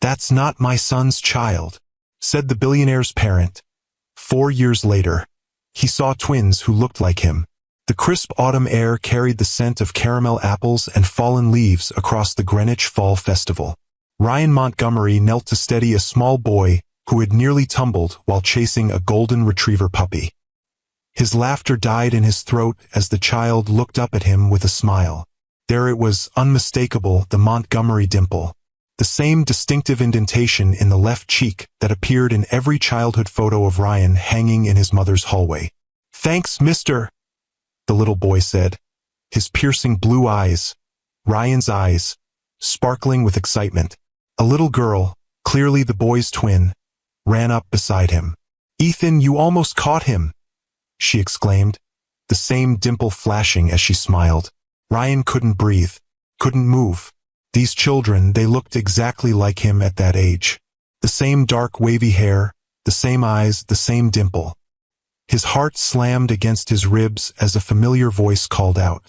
"That's not my son's child," said the billionaire's parent. 4 years later, he saw twins who looked like him. The crisp autumn air carried the scent of caramel apples and fallen leaves across the Greenwich Fall Festival. Ryan Montgomery knelt to steady a small boy who had nearly tumbled while chasing a golden retriever puppy. His laughter died in his throat as the child looked up at him with a smile. There it was, unmistakable, the Montgomery dimple. The same distinctive indentation in the left cheek that appeared in every childhood photo of Ryan hanging in his mother's hallway. "Thanks, mister," the little boy said, his piercing blue eyes, Ryan's eyes, sparkling with excitement. A little girl, clearly the boy's twin, ran up beside him. "Ethan, you almost caught him," she exclaimed, the same dimple flashing as she smiled. Ryan couldn't breathe, couldn't move. These children, they looked exactly like him at that age. The same dark wavy hair, the same eyes, the same dimple. His heart slammed against his ribs as a familiar voice called out,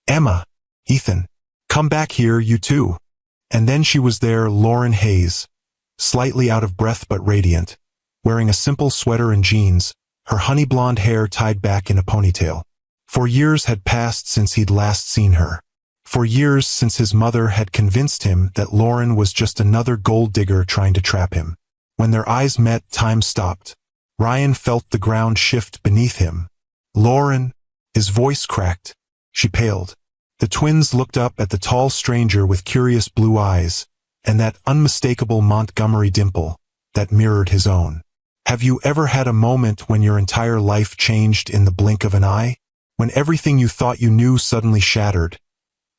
"Emma, Ethan, come back here, you two." And then she was there, Lauren Hayes, slightly out of breath but radiant, wearing a simple sweater and jeans, her honey blonde hair tied back in a ponytail. 4 years had passed since he'd last seen her. 4 years since his mother had convinced him that Lauren was just another gold digger trying to trap him. When their eyes met, time stopped. Ryan felt the ground shift beneath him. "Lauren," his voice cracked. She paled. The twins looked up at the tall stranger with curious blue eyes, and that unmistakable Montgomery dimple that mirrored his own. Have you ever had a moment when your entire life changed in the blink of an eye? When everything you thought you knew suddenly shattered,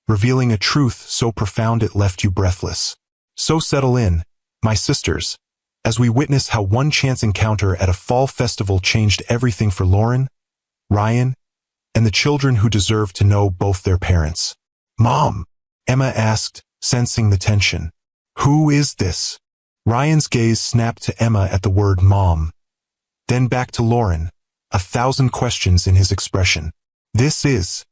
revealing a truth so profound it left you breathless. So settle in, my sisters, as we witness how one chance encounter at a fall festival changed everything for Lauren, Ryan, and the children who deserve to know both their parents. "Mom," Emma asked, sensing the tension. "Who is this?" Ryan's gaze snapped to Emma at the word mom. Then back to Lauren, 1,000 questions in his expression. "This is,"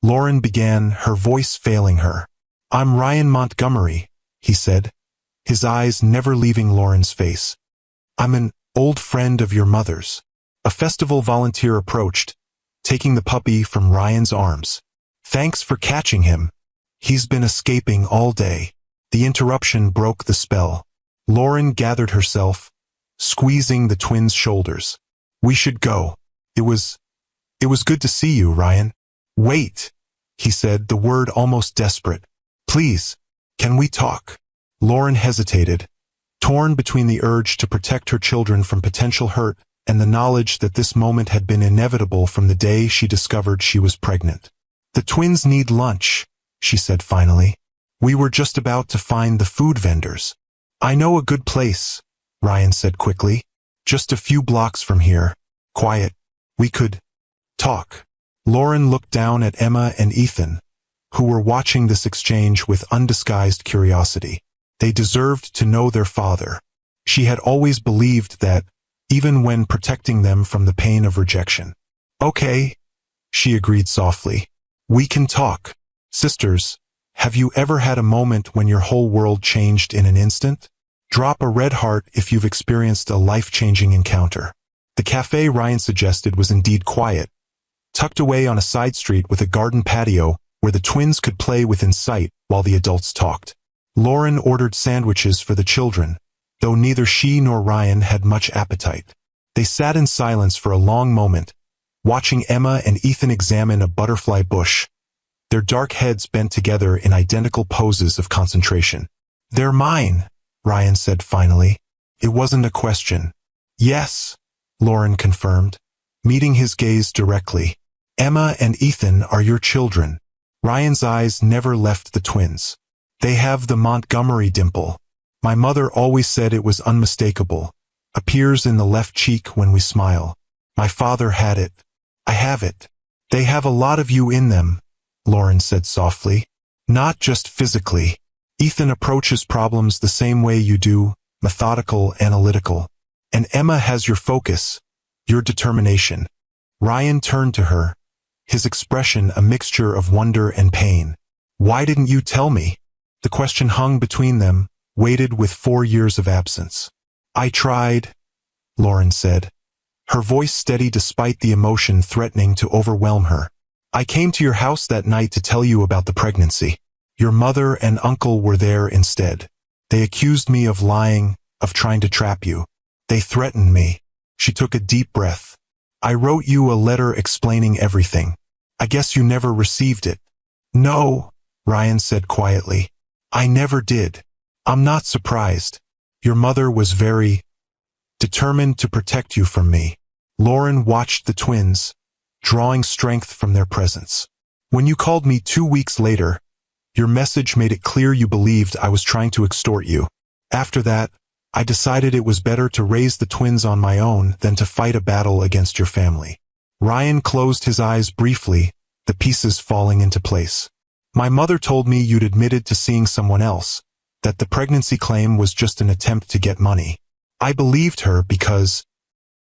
Lauren began, her voice failing her. "I'm Ryan Montgomery," he said, his eyes never leaving Lauren's face. "I'm an old friend of your mother's." A festival volunteer approached, taking the puppy from Ryan's arms. "Thanks for catching him. He's been escaping all day." The interruption broke the spell. Lauren gathered herself, squeezing the twins' shoulders. "We should go. It was good to see you, Ryan." "Wait," he said, the word almost desperate. "Please, can we talk?" Lauren hesitated, torn between the urge to protect her children from potential hurt and the knowledge that this moment had been inevitable from the day she discovered she was pregnant. "The twins need lunch," she said finally. "We were just about to find the food vendors." "I know a good place," Ryan said quickly. "Just a few blocks from here. Quiet. We could talk." Lauren looked down at Emma and Ethan, who were watching this exchange with undisguised curiosity. They deserved to know their father. She had always believed that, even when protecting them from the pain of rejection. "Okay," she agreed softly. "We can talk." Sisters, have you ever had a moment when your whole world changed in an instant? Drop a red heart if you've experienced a life-changing encounter. The cafe Ryan suggested was indeed quiet, tucked away on a side street with a garden patio where the twins could play within sight while the adults talked. Lauren ordered sandwiches for the children, though neither she nor Ryan had much appetite. They sat in silence for a long moment, watching Emma and Ethan examine a butterfly bush, their dark heads bent together in identical poses of concentration. "They're mine," Ryan said finally. It wasn't a question. "Yes," Lauren confirmed, meeting his gaze directly. "Emma and Ethan are your children." Ryan's eyes never left the twins. "They have the Montgomery dimple. My mother always said it was unmistakable. Appears in the left cheek when we smile. My father had it. I have it. They have a lot of you in them," Lauren said softly. "Not just physically. Ethan approaches problems the same way you do, methodical, analytical. And Emma has your focus, your determination." Ryan turned to her, his expression a mixture of wonder and pain. "Why didn't you tell me?" The question hung between them, waited with 4 years of absence. I tried, Lauren said, her voice steady despite the emotion threatening to overwhelm her. I came to your house that night to tell you about the pregnancy. Your mother and uncle were there instead. They accused me of lying, of trying to trap you. They threatened me. She took a deep breath. I wrote you a letter explaining everything. I guess you never received it. No, Ryan said quietly. I never did. I'm not surprised. Your mother was very determined to protect you from me. Lauren watched the twins, drawing strength from their presence. When you called me 2 weeks later, your message made it clear you believed I was trying to extort you. After that, I decided it was better to raise the twins on my own than to fight a battle against your family. Ryan closed his eyes briefly, the pieces falling into place. My mother told me you'd admitted to seeing someone else, that the pregnancy claim was just an attempt to get money. I believed her because...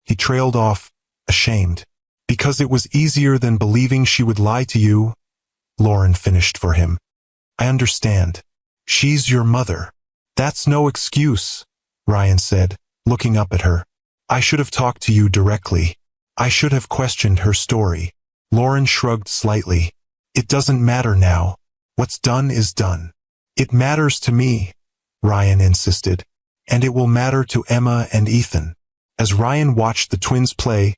He trailed off, ashamed. Because it was easier than believing she would lie to you, Lauren finished for him. I understand. She's your mother. That's no excuse, Ryan said, looking up at her. I should have talked to you directly. I should have questioned her story. Lauren shrugged slightly. It doesn't matter now. What's done is done. It matters to me, Ryan insisted. And it will matter to Emma and Ethan. As Ryan watched the twins play,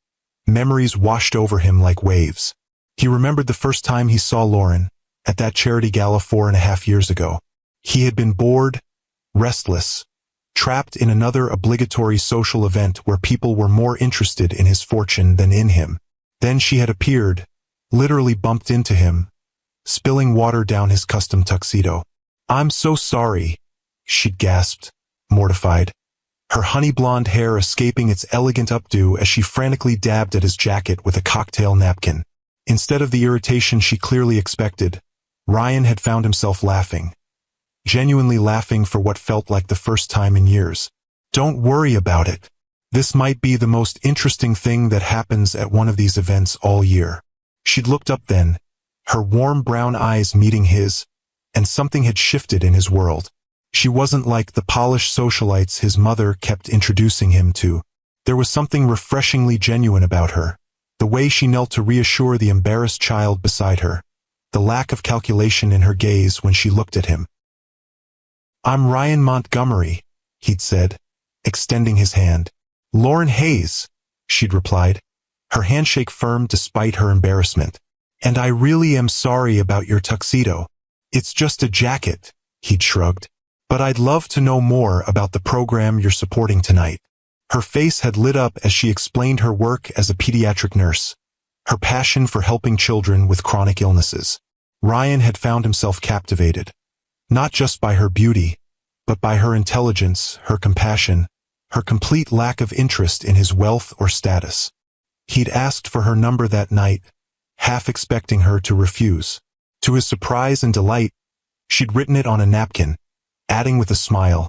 memories washed over him like waves. He remembered the first time he saw Lauren, at that charity gala 4.5 years ago. He had been bored, restless, trapped in another obligatory social event where people were more interested in his fortune than in him. Then she had appeared, literally bumped into him, spilling water down his custom tuxedo. I'm so sorry, she'd gasped, mortified, her honey-blonde hair escaping its elegant updo as she frantically dabbed at his jacket with a cocktail napkin. Instead of the irritation she clearly expected, Ryan had found himself laughing. Genuinely laughing for what felt like the first time in years. Don't worry about it. This might be the most interesting thing that happens at one of these events all year. She'd looked up then, her warm brown eyes meeting his, and something had shifted in his world. She wasn't like the polished socialites his mother kept introducing him to. There was something refreshingly genuine about her. The way she knelt to reassure the embarrassed child beside her. The lack of calculation in her gaze when she looked at him. I'm Ryan Montgomery, he'd said, extending his hand. Lauren Hayes, she'd replied, her handshake firm despite her embarrassment. And I really am sorry about your tuxedo. It's just a jacket, he'd shrugged. But I'd love to know more about the program you're supporting tonight. Her face had lit up as she explained her work as a pediatric nurse, her passion for helping children with chronic illnesses. Ryan had found himself captivated, not just by her beauty, but by her intelligence, her compassion, her complete lack of interest in his wealth or status. He'd asked for her number that night, half expecting her to refuse. To his surprise and delight, she'd written it on a napkin, adding with a smile,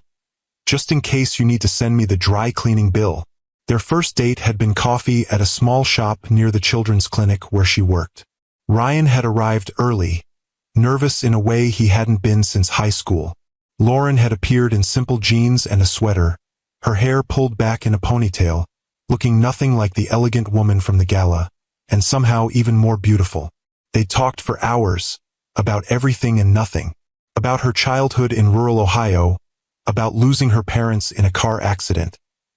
just in case you need to send me the dry cleaning bill. Their first date had been coffee at a small shop near the children's clinic where she worked. Ryan had arrived early, nervous in a way he hadn't been since high school. Lauren had appeared in simple jeans and a sweater, her hair pulled back in a ponytail, looking nothing like the elegant woman from the gala, and somehow even more beautiful. They talked for hours, about everything and nothing. About her childhood in rural Ohio, about losing her parents in a car accident,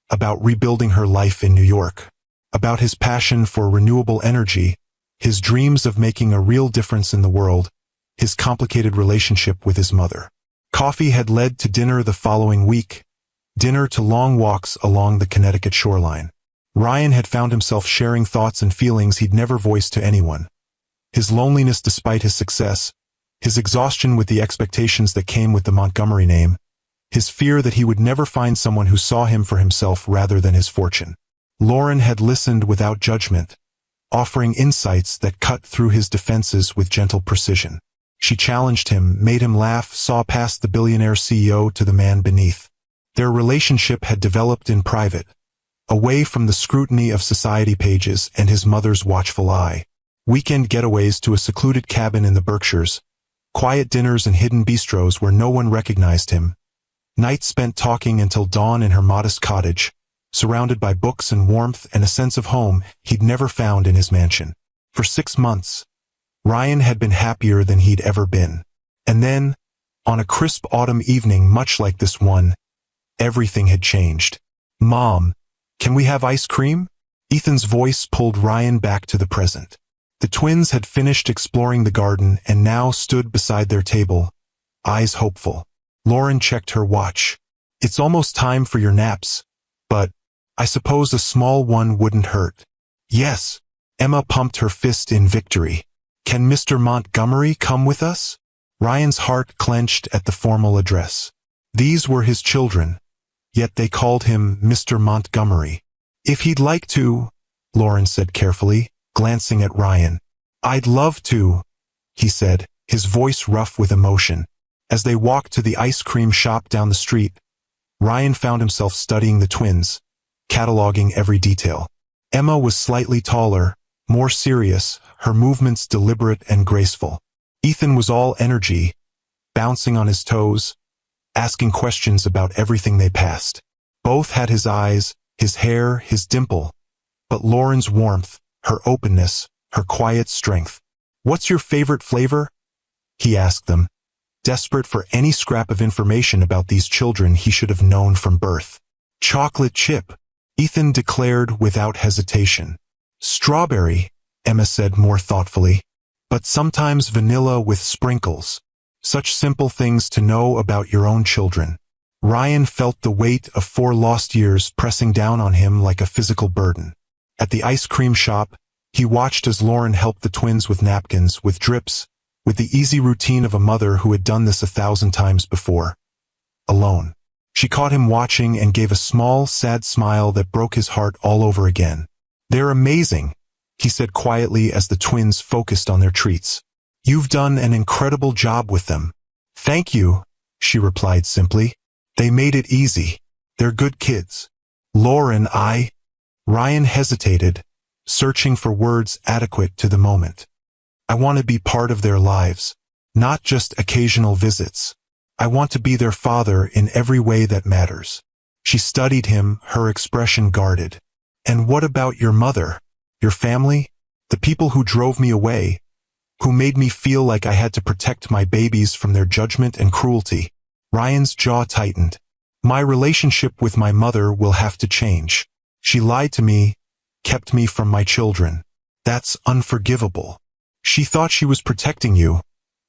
about rebuilding her life in New York, about his passion for renewable energy, his dreams of making a real difference in the world, his complicated relationship with his mother. Coffee had led to dinner the following week, dinner to long walks along the Connecticut shoreline. Ryan had found himself sharing thoughts and feelings he'd never voiced to anyone. His loneliness despite his success, his exhaustion with the expectations that came with the Montgomery name, his fear that he would never find someone who saw him for himself rather than his fortune. Lauren had listened without judgment, offering insights that cut through his defenses with gentle precision. She challenged him, made him laugh, saw past the billionaire CEO to the man beneath. Their relationship had developed in private, away from the scrutiny of society pages and his mother's watchful eye. Weekend getaways to a secluded cabin in the Berkshires, quiet dinners and hidden bistros where no one recognized him, Nights spent talking until dawn in her modest cottage, surrounded by books and warmth and a sense of home he'd never found in his mansion. For 6 months, Ryan had been happier than he'd ever been. And then, on a crisp autumn evening much like this one, everything had changed. "Mom, can we have ice cream?" Ethan's voice pulled Ryan back to the present. The twins had finished exploring the garden and now stood beside their table, eyes hopeful. Lauren checked her watch. "It's almost time for your naps, but I suppose a small one wouldn't hurt." "Yes." Emma pumped her fist in victory. "Can Mr. Montgomery come with us?" Ryan's heart clenched at the formal address. These were his children, yet they called him Mr. Montgomery. "If he'd like to," Lauren said carefully, glancing at Ryan. "I'd love to," he said, his voice rough with emotion. As they walked to the ice cream shop down the street, Ryan found himself studying the twins, cataloging every detail. Emma was slightly taller, more serious, her movements deliberate and graceful. Ethan was all energy, bouncing on his toes, asking questions about everything they passed. Both had his eyes, his hair, his dimple, but Lauren's warmth, her openness, her quiet strength. "What's your favorite flavor?" he asked them, desperate for any scrap of information about these children he should have known from birth. "Chocolate chip," Ethan declared without hesitation. "Strawberry," Emma said more thoughtfully, "but sometimes vanilla with sprinkles." Such simple things to know about your own children. Ryan felt the weight of 4 lost years pressing down on him like a physical burden. At the ice cream shop, he watched as Lauren helped the twins with napkins, with drips, with the easy routine of a mother who had done this 1,000 times before. Alone. She caught him watching and gave a small, sad smile that broke his heart all over again. "They're amazing," he said quietly as the twins focused on their treats. "You've done an incredible job with them." "Thank you," she replied simply. "They made it easy. They're good kids." Ryan hesitated, searching for words adequate to the moment. "I want to be part of their lives, not just occasional visits. I want to be their father in every way that matters." She studied him, her expression guarded. "And what about your mother? Your family? The people who drove me away, who made me feel like I had to protect my babies from their judgment and cruelty?" Ryan's jaw tightened. "My relationship with my mother will have to change. She lied to me, kept me from my children. That's unforgivable." "She thought she was protecting you,"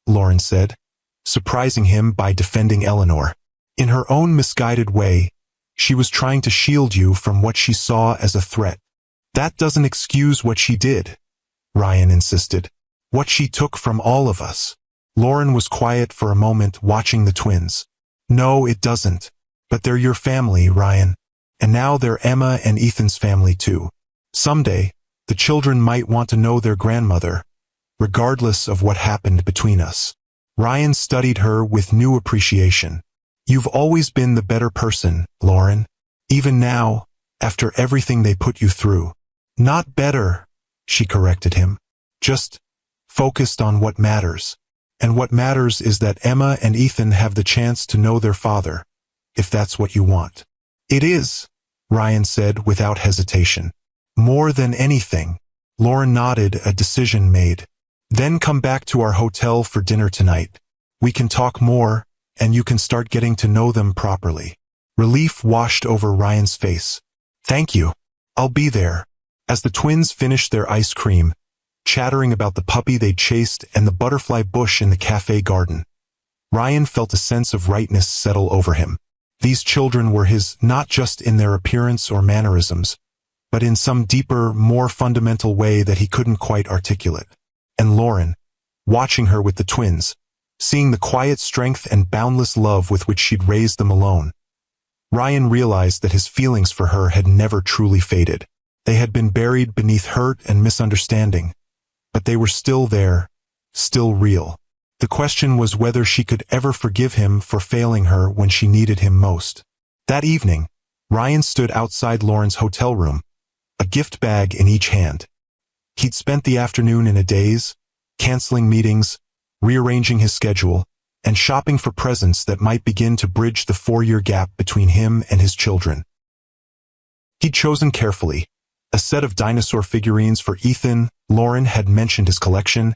Lauren said, surprising him by defending Eleanor. "In her own misguided way, she was trying to shield you from what she saw as a threat." "That doesn't excuse what she did," Ryan insisted. "What she took from all of us." Lauren was quiet for a moment, watching the twins. "No, it doesn't. But they're your family, Ryan. And now they're Emma and Ethan's family too. Someday, the children might want to know their grandmother, regardless of what happened between us." Ryan studied her with new appreciation. "You've always been the better person, Lauren. Even now, after everything they put you through." "Not better," she corrected him. "Just focused on what matters. And what matters is that Emma and Ethan have the chance to know their father, if that's what you want." "It is," Ryan said without hesitation. "More than anything." Lauren nodded, a decision made. "Then come back to our hotel for dinner tonight. We can talk more, and you can start getting to know them properly." Relief washed over Ryan's face. "Thank you. I'll be there." As the twins finished their ice cream, chattering about the puppy they'd chased and the butterfly bush in the cafe garden, Ryan felt a sense of rightness settle over him. These children were his, not just in their appearance or mannerisms, but in some deeper, more fundamental way that he couldn't quite articulate. And Lauren, watching her with the twins, seeing the quiet strength and boundless love with which she'd raised them alone, Ryan realized that his feelings for her had never truly faded. They had been buried beneath hurt and misunderstanding, but they were still there, still real. The question was whether she could ever forgive him for failing her when she needed him most. That evening, Ryan stood outside Lauren's hotel room, a gift bag in each hand. He'd spent the afternoon in a daze, canceling meetings, rearranging his schedule, and shopping for presents that might begin to bridge the 4-year gap between him and his children. He'd chosen carefully. A set of dinosaur figurines for Ethan, Lauren had mentioned his collection,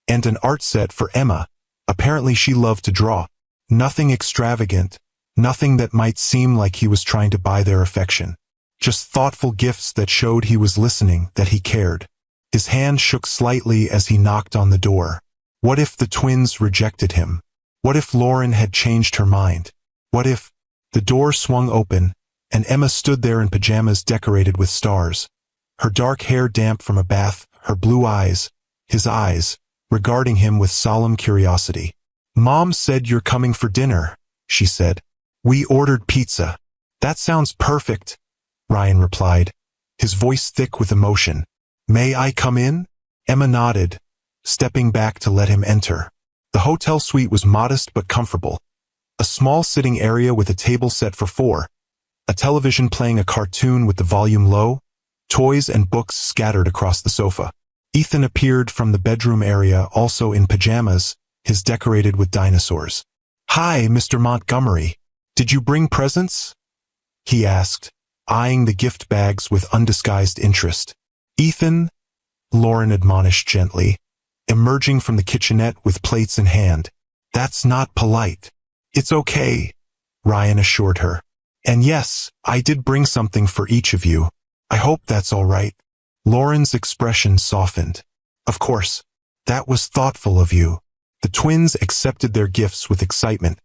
and an art set for Emma. Apparently she loved to draw. Nothing extravagant, nothing that might seem like he was trying to buy their affection. Just thoughtful gifts that showed he was listening, that he cared. His hand shook slightly as he knocked on the door. What if the twins rejected him? What if Lauren had changed her mind? What if... The door swung open, and Emma stood there in pajamas decorated with stars. Her dark hair damp from a bath, her blue eyes, his eyes, regarding him with solemn curiosity. "Mom said you're coming for dinner," she said. "We ordered pizza." "That sounds perfect," Ryan replied, his voice thick with emotion. "May I come in?" Emma nodded, stepping back to let him enter. The hotel suite was modest but comfortable. A small sitting area with a table set for 4, a television playing a cartoon with the volume low, toys and books scattered across the sofa. Ethan appeared from the bedroom area, also in pajamas, his decorated with dinosaurs. "Hi, Mr. Montgomery. Did you bring presents?" he asked, eyeing the gift bags with undisguised interest. "Ethan," Lauren admonished gently, emerging from the kitchenette with plates in hand. "That's not polite." "It's okay," Ryan assured her. "And yes, I did bring something for each of you. I hope that's all right." Lauren's expression softened. "Of course. That was thoughtful of you." The twins accepted their gifts with excitement,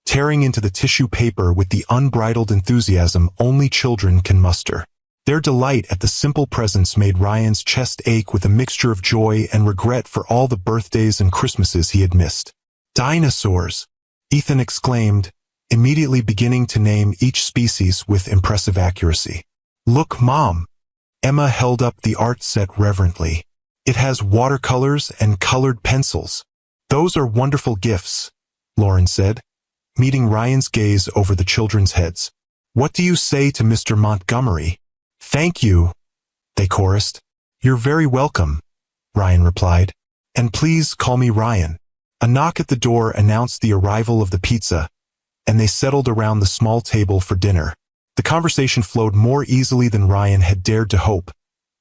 tearing into the tissue paper with the unbridled enthusiasm only children can muster. Their delight at the simple presents made Ryan's chest ache with a mixture of joy and regret for all the birthdays and Christmases he had missed. "Dinosaurs!" Ethan exclaimed, immediately beginning to name each species with impressive accuracy. "Look, Mom!" Emma held up the art set reverently. "It has watercolors and colored pencils." "Those are wonderful gifts," Lauren said, meeting Ryan's gaze over the children's heads. "What do you say to Mr. Montgomery?" "Thank you," they chorused. "You're very welcome," Ryan replied. "And please call me Ryan." A knock at the door announced the arrival of the pizza, and they settled around the small table for dinner. The conversation flowed more easily than Ryan had dared to hope,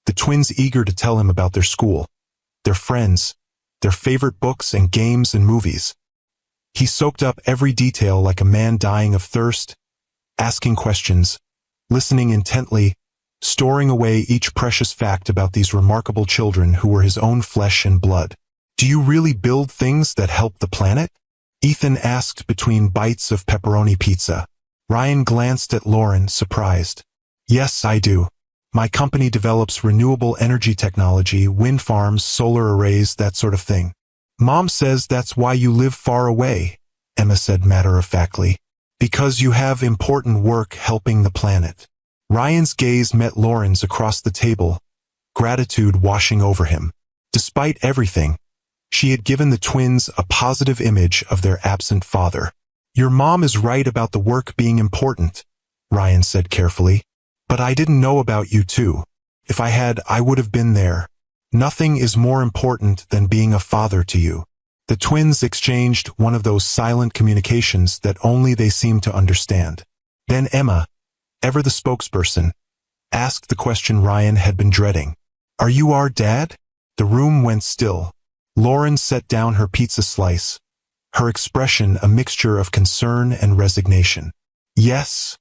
the twins eager to tell him about their school, their friends, their favorite books and games and movies. He soaked up every detail like a man dying of thirst, asking questions, listening intently, storing away each precious fact about these remarkable children who were his own flesh and blood. "Do you really build things that help the planet?" Ethan asked between bites of pepperoni pizza. Ryan glanced at Lauren, surprised. "Yes, I do. My company develops renewable energy technology, wind farms, solar arrays, that sort of thing." "Mom says that's why you live far away," Emma said matter-of-factly. "Because you have important work helping the planet." Ryan's gaze met Lauren's across the table, gratitude washing over him. Despite everything, she had given the twins a positive image of their absent father. "Your mom is right about the work being important," Ryan said carefully. "But I didn't know about you too. If I had, I would have been there. Nothing is more important than being a father to you." The twins exchanged one of those silent communications that only they seemed to understand. Then Emma, ever the spokesperson, asked the question Ryan had been dreading. "Are you our dad?" The room went still. Lauren set down her pizza slice, her expression a mixture of concern and resignation. "Yes,"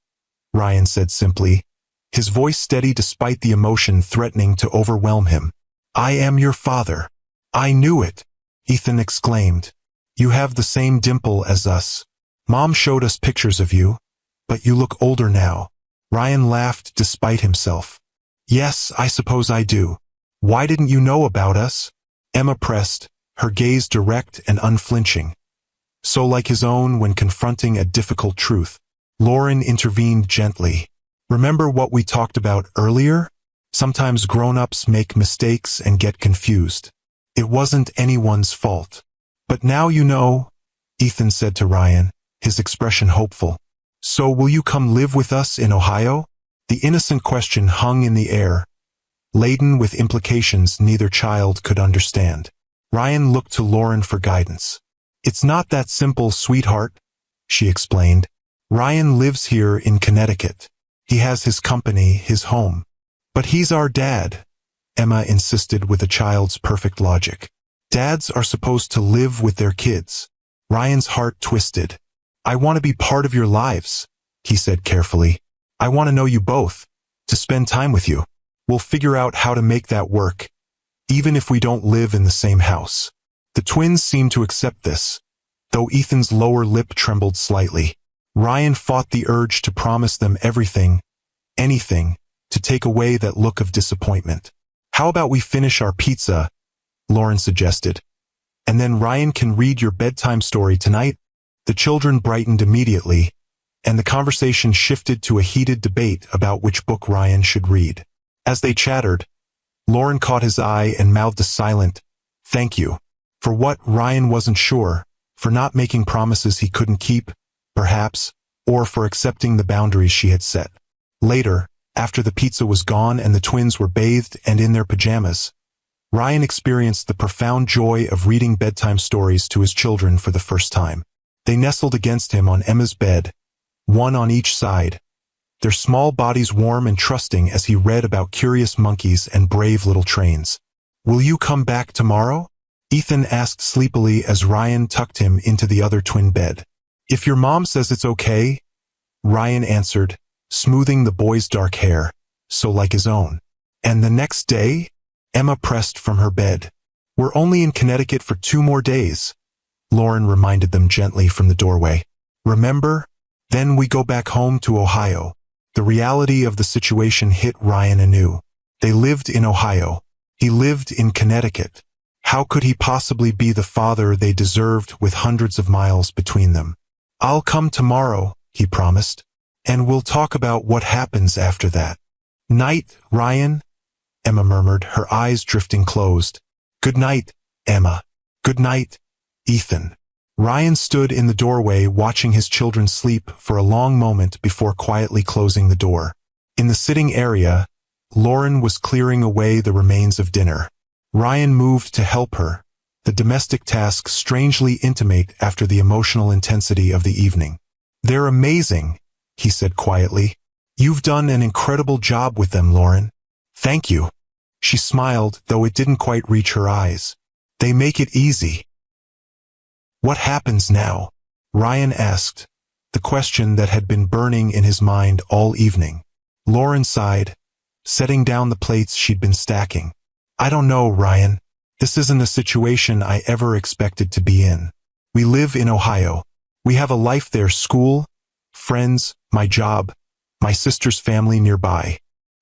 Ryan said simply, his voice steady despite the emotion threatening to overwhelm him. "I am your father." "I knew it," Ethan exclaimed. "You have the same dimple as us. Mom showed us pictures of you, but you look older now." Ryan laughed despite himself. "Yes, I suppose I do. Why didn't you know about us?" Emma pressed, her gaze direct and unflinching, so like his own when confronting a difficult truth. Lauren intervened gently. "Remember what we talked about earlier? Sometimes grown-ups make mistakes and get confused. It wasn't anyone's fault." "But now you know," Ethan said to Ryan, his expression hopeful. "So will you come live with us in Ohio?" The innocent question hung in the air, laden with implications neither child could understand. Ryan looked to Lauren for guidance. "It's not that simple, sweetheart," she explained. "Ryan lives here in Connecticut. He has his company, his home. But he's our dad," Emma insisted with a child's perfect logic. "Dads are supposed to live with their kids." Ryan's heart twisted. "I want to be part of your lives," he said carefully. "I want to know you both, to spend time with you. We'll figure out how to make that work, even if we don't live in the same house." The twins seemed to accept this, though Ethan's lower lip trembled slightly. Ryan fought the urge to promise them everything, anything, to take away that look of disappointment. "How about we finish our pizza?" Lauren suggested. "And then Ryan can read your bedtime story tonight?" The children brightened immediately, and the conversation shifted to a heated debate about which book Ryan should read. As they chattered, Lauren caught his eye and mouthed a silent, "Thank you." For what, Ryan wasn't sure, for not making promises he couldn't keep, perhaps, or for accepting the boundaries she had set. Later, after the pizza was gone and the twins were bathed and in their pajamas, Ryan experienced the profound joy of reading bedtime stories to his children for the first time. They nestled against him on Emma's bed, one on each side, their small bodies warm and trusting as he read about curious monkeys and brave little trains. "Will you come back tomorrow?" Ethan asked sleepily as Ryan tucked him into the other twin bed. "If your mom says it's okay," Ryan answered, smoothing the boy's dark hair, so like his own. "And the next day?" Emma pressed from her bed. "We're only in Connecticut for 2 more days," Lauren reminded them gently from the doorway. "Remember? Then we go back home to Ohio." The reality of the situation hit Ryan anew. They lived in Ohio. He lived in Connecticut. How could he possibly be the father they deserved with hundreds of miles between them? "I'll come tomorrow," he promised, "and we'll talk about what happens after that." "Night, Ryan," Emma murmured, her eyes drifting closed. "Good night, Emma." "Good night, Ethan." Ryan stood in the doorway watching his children sleep for a long moment before quietly closing the door. In the sitting area, Lauren was clearing away the remains of dinner. Ryan moved to help her, the domestic task strangely intimate after the emotional intensity of the evening. "They're amazing," he said quietly. "You've done an incredible job with them, Lauren." "Thank you." She smiled, though it didn't quite reach her eyes. "They make it easy." "What happens now?" Ryan asked, the question that had been burning in his mind all evening. Lauren sighed, setting down the plates she'd been stacking. "I don't know, Ryan. This isn't a situation I ever expected to be in. We live in Ohio. We have a life there, school, friends, my job, my sister's family nearby.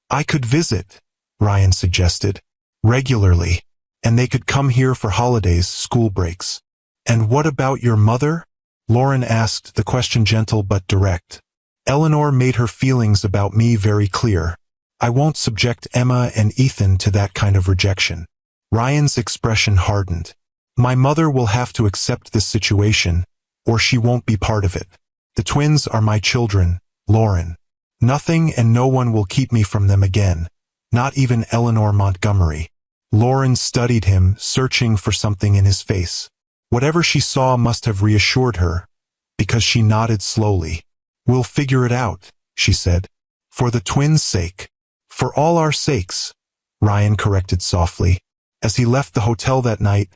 I could visit," Ryan suggested, "regularly, and they could come here for holidays, school breaks." "And what about your mother?" Lauren asked, the question gentle but direct. "Eleanor made her feelings about me very clear. I won't subject Emma and Ethan to that kind of rejection." Ryan's expression hardened. "My mother will have to accept this situation, or she won't be part of it. The twins are my children, Lauren. Nothing and no one will keep me from them again, not even Eleanor Montgomery." Lauren studied him, searching for something in his face. Whatever she saw must have reassured her, because she nodded slowly. "We'll figure it out," she said. "For the twins' sake." "For all our sakes," Ryan corrected softly. As he left the hotel that night,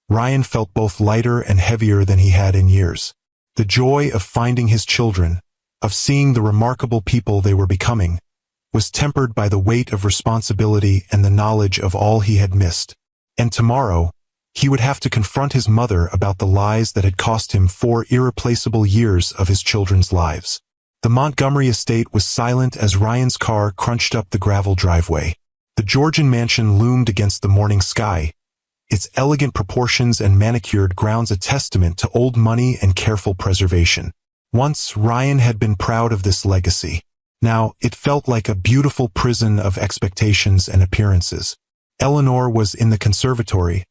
Ryan felt both lighter and heavier than he had in years. The joy of finding his children, of seeing the remarkable people they were becoming, was tempered by the weight of responsibility and the knowledge of all he had missed. And tomorrow, he would have to confront his mother about the lies that had cost him 4 irreplaceable years of his children's lives. The Montgomery estate was silent as Ryan's car crunched up the gravel driveway. The Georgian mansion loomed against the morning sky, its elegant proportions and manicured grounds a testament to old money and careful preservation. Once Ryan had been proud of this legacy. Now it felt like a beautiful prison of expectations and appearances. Eleanor was in the conservatory,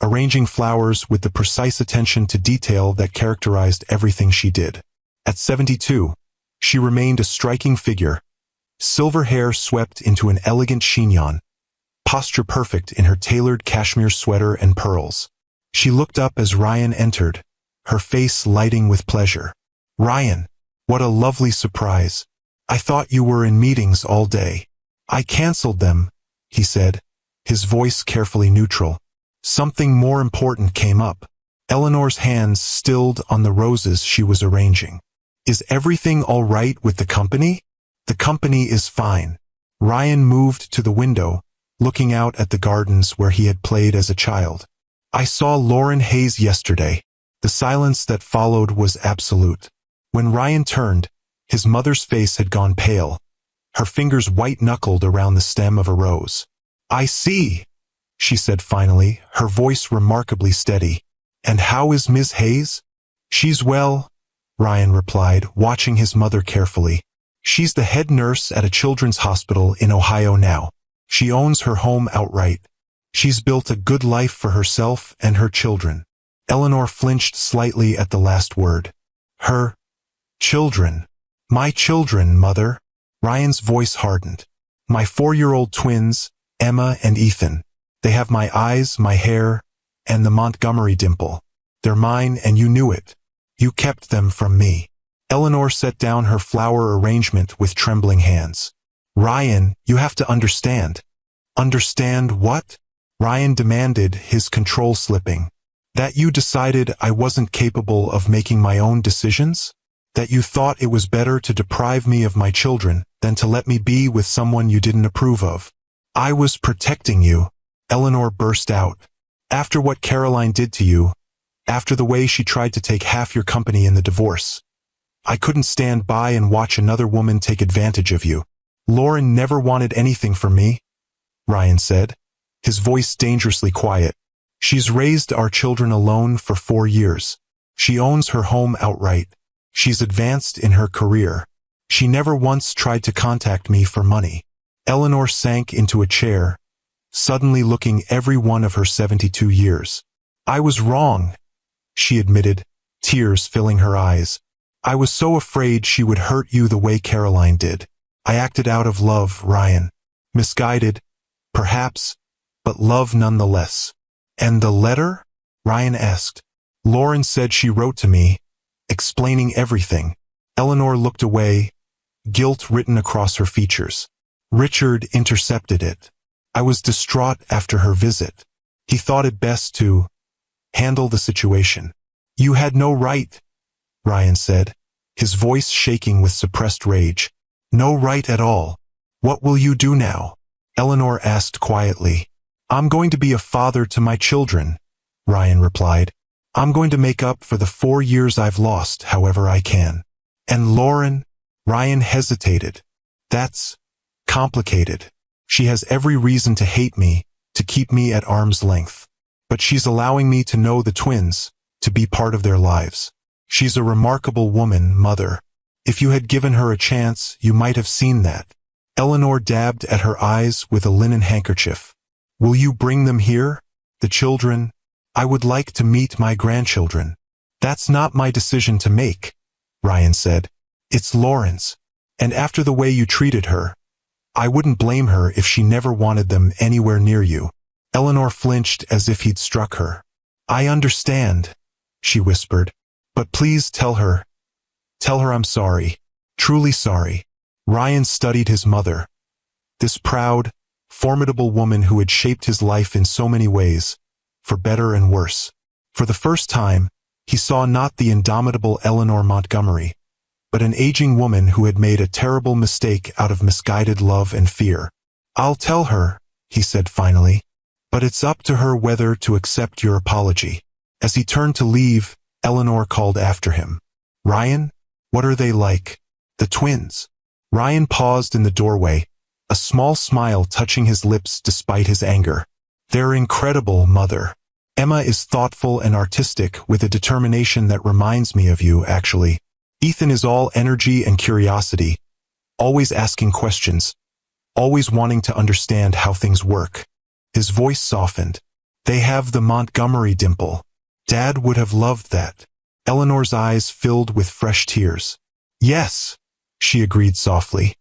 arranging flowers with the precise attention to detail that characterized everything she did. At 72, she remained a striking figure, silver hair swept into an elegant chignon, posture perfect in her tailored cashmere sweater and pearls. She looked up as Ryan entered, her face lighting with pleasure. "Ryan, what a lovely surprise. I thought you were in meetings all day." "I canceled them," he said, his voice carefully neutral. Something more important came up. Eleanor's hands stilled on the roses she was arranging. "Is everything all right with the company?" "The company is fine." Ryan moved to the window, looking out at the gardens where he had played as a child. "I saw Lauren Hayes yesterday." The silence that followed was absolute. When Ryan turned, his mother's face had gone pale, her fingers white-knuckled around the stem of a rose. "I see," she said finally, her voice remarkably steady. "And how is Miss Hayes?" "She's well," Ryan replied, watching his mother carefully. "She's the head nurse at a children's hospital in Ohio now. She owns her home outright. She's built a good life for herself and her children." Eleanor flinched slightly at the last word. "Her children." "My children, Mother." Ryan's voice hardened. "My 4-year-old twins, Emma and Ethan. They have my eyes, my hair, and the Montgomery dimple. They're mine, and you knew it. You kept them from me." Eleanor set down her flower arrangement with trembling hands. "Ryan, you have to understand." "Understand what?" Ryan demanded, his control slipping. "That you decided I wasn't capable of making my own decisions? That you thought it was better to deprive me of my children than to let me be with someone you didn't approve of?" "I was protecting you," Eleanor burst out. "After what Caroline did to you, after the way she tried to take half your company in the divorce, I couldn't stand by and watch another woman take advantage of you." "Lauren never wanted anything from me," Ryan said, his voice dangerously quiet. "She's raised our children alone for 4 years. She owns her home outright. She's advanced in her career. She never once tried to contact me for money." Eleanor sank into a chair, suddenly looking every one of her 72 years. "I was wrong," she admitted, tears filling her eyes. "I was so afraid she would hurt you the way Caroline did. I acted out of love, Ryan. Misguided, perhaps, but love nonetheless." "And the letter?" Ryan asked. "Lauren said she wrote to me, explaining everything." Eleanor looked away, guilt written across her features. "Richard intercepted it. I was distraught after her visit. He thought it best to handle the situation." "You had no right," Ryan said, his voice shaking with suppressed rage. "No right at all. What will you do now?" Eleanor asked quietly. "I'm going to be a father to my children," Ryan replied. "I'm going to make up for the 4 years I've lost however I can." "And Lauren?" Ryan hesitated. "That's complicated. She has every reason to hate me, to keep me at arm's length. But she's allowing me to know the twins, to be part of their lives. She's a remarkable woman, Mother. If you had given her a chance, you might have seen that." Eleanor dabbed at her eyes with a linen handkerchief. "Will you bring them here? The children? I would like to meet my grandchildren." "That's not my decision to make," Ryan said. "It's Lauren's. And after the way you treated her, I wouldn't blame her if she never wanted them anywhere near you." Eleanor flinched as if he'd struck her. "I understand," she whispered. "But please tell her I'm sorry. Truly sorry." Ryan studied his mother. This proud, formidable woman who had shaped his life in so many ways, for better and worse. For the first time, he saw not the indomitable Eleanor Montgomery, but an aging woman who had made a terrible mistake out of misguided love and fear. "I'll tell her," he said finally, "but it's up to her whether to accept your apology." As he turned to leave, Eleanor called after him. "Ryan, what are they like? The twins?" Ryan paused in the doorway, a small smile touching his lips despite his anger. "They're incredible, Mother. Emma is thoughtful and artistic with a determination that reminds me of you, actually. Ethan is all energy and curiosity, always asking questions, always wanting to understand how things work." His voice softened. "They have the Montgomery dimple. Dad would have loved that." Eleanor's eyes filled with fresh tears. "Yes," she agreed softly.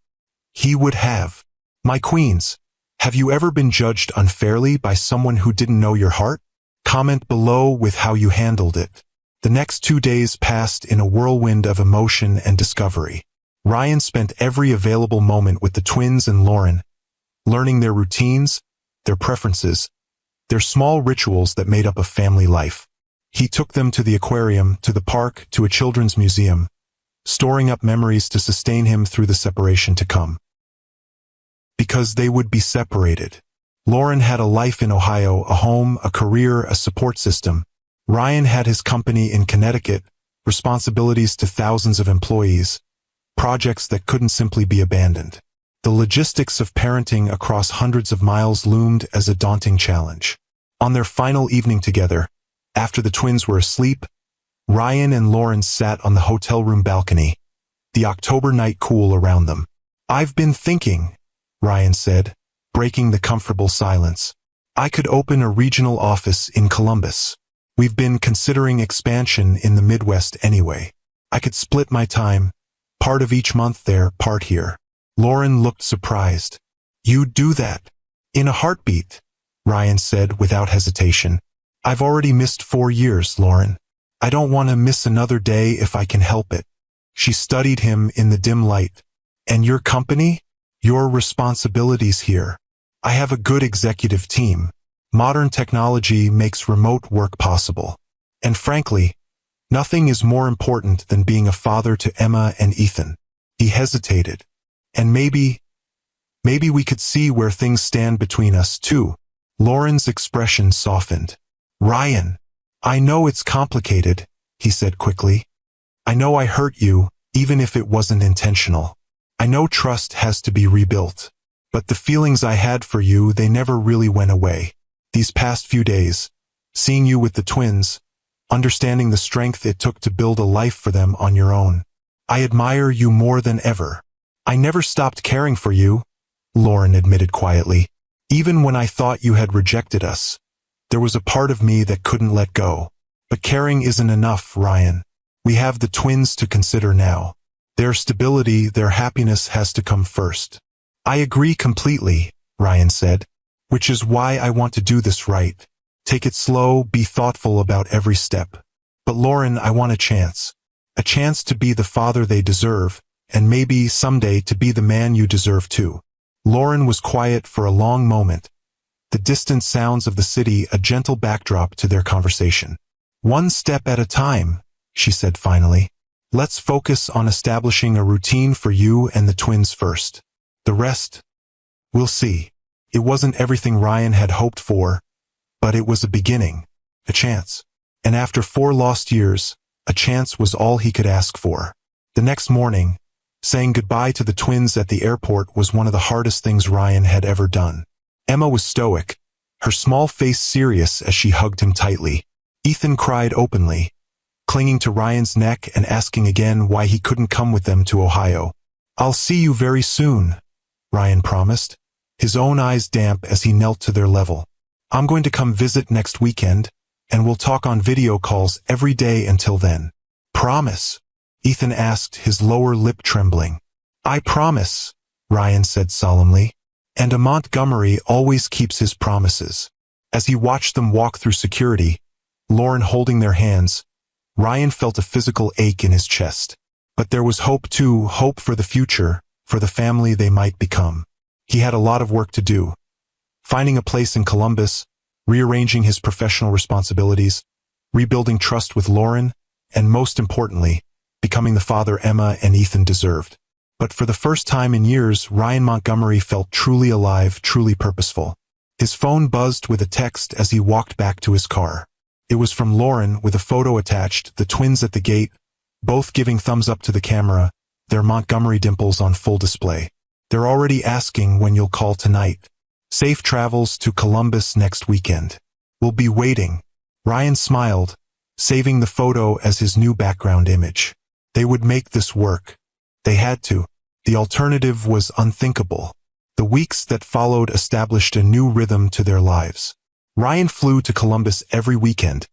"He would have. My queens, have you ever been judged unfairly by someone who didn't know your heart? Comment below with how you handled it." The next 2 days passed in a whirlwind of emotion and discovery. Ryan spent every available moment with the twins and Lauren, learning their routines, their preferences, their small rituals that made up a family life. He took them to the aquarium, to the park, to a children's museum, storing up memories to sustain him through the separation to come. Because they would be separated. Lauren had a life in Ohio, a home, a career, a support system. Ryan had his company in Connecticut, responsibilities to thousands of employees, projects that couldn't simply be abandoned. The logistics of parenting across hundreds of miles loomed as a daunting challenge. On their final evening together, after the twins were asleep, Ryan and Lauren sat on the hotel room balcony, the October night cool around them. "I've been thinking," Ryan said, breaking the comfortable silence. "I could open a regional office in Columbus. We've been considering expansion in the Midwest anyway. I could split my time, part of each month there, part here." Lauren looked surprised. "You'd do that?" "In a heartbeat," Ryan said without hesitation. "I've already missed 4 years, Lauren. I don't want to miss another day if I can help it." She studied him in the dim light. "And your company? Your responsibilities here?" "I have a good executive team. Modern technology makes remote work possible. And frankly, nothing is more important than being a father to Emma and Ethan." He hesitated. "And maybe we could see where things stand between us too." Lauren's expression softened. "Ryan, I know it's complicated," he said quickly. "I know I hurt you, even if it wasn't intentional. I know trust has to be rebuilt. But the feelings I had for you, they never really went away. These past few days, seeing you with the twins, understanding the strength it took to build a life for them on your own. I admire you more than ever." "I never stopped caring for you," Lauren admitted quietly. "Even when I thought you had rejected us, there was a part of me that couldn't let go. But caring isn't enough, Ryan. We have the twins to consider now. Their stability, their happiness has to come first." "I agree completely," Ryan said. "Which is why I want to do this right. Take it slow, be thoughtful about every step. But Lauren, I want a chance. A chance to be the father they deserve, and maybe someday to be the man you deserve too." Lauren was quiet for a long moment, the distant sounds of the city a gentle backdrop to their conversation. "One step at a time," she said finally. "Let's focus on establishing a routine for you and the twins first. The rest, we'll see." It wasn't everything Ryan had hoped for, but it was a beginning, a chance. And after 4 lost years, a chance was all he could ask for. The next morning, saying goodbye to the twins at the airport was one of the hardest things Ryan had ever done. Emma was stoic, her small face serious as she hugged him tightly. Ethan cried openly, clinging to Ryan's neck and asking again why he couldn't come with them to Ohio. "I'll see you very soon," Ryan promised, his own eyes damp as he knelt to their level. "I'm going to come visit next weekend, and we'll talk on video calls every day until then." "Promise?" Ethan asked, his lower lip trembling. "I promise," Ryan said solemnly. "And a Montgomery always keeps his promises." As he watched them walk through security, Lauren holding their hands, Ryan felt a physical ache in his chest. But there was hope too, hope for the future, for the family they might become. He had a lot of work to do. Finding a place in Columbus, rearranging his professional responsibilities, rebuilding trust with Lauren, and most importantly, becoming the father Emma and Ethan deserved. But for the first time in years, Ryan Montgomery felt truly alive, truly purposeful. His phone buzzed with a text as he walked back to his car. It was from Lauren with a photo attached, the twins at the gate, both giving thumbs up to the camera, their Montgomery dimples on full display. "They're already asking when you'll call tonight. Safe travels to Columbus next weekend. We'll be waiting." Ryan smiled, saving the photo as his new background image. They would make this work. They had to. The alternative was unthinkable. The weeks that followed established a new rhythm to their lives. Ryan flew to Columbus every weekend,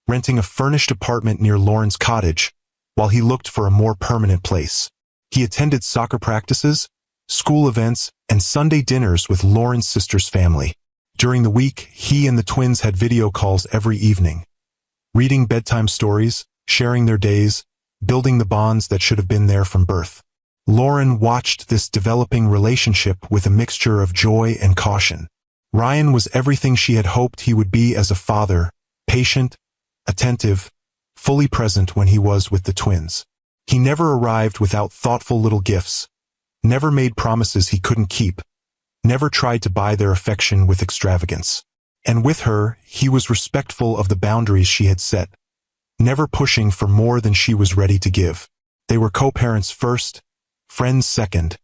renting a furnished apartment near Lauren's cottage, while he looked for a more permanent place. He attended soccer practices, school events, and Sunday dinners with Lauren's sister's family. During the week, he and the twins had video calls every evening, reading bedtime stories, sharing their days, building the bonds that should have been there from birth. Lauren watched this developing relationship with a mixture of joy and caution. Ryan was everything she had hoped he would be as a father, patient, attentive, fully present when he was with the twins. He never arrived without thoughtful little gifts, never made promises he couldn't keep, never tried to buy their affection with extravagance. And with her, he was respectful of the boundaries she had set, never pushing for more than she was ready to give. They were co-parents first, friends second,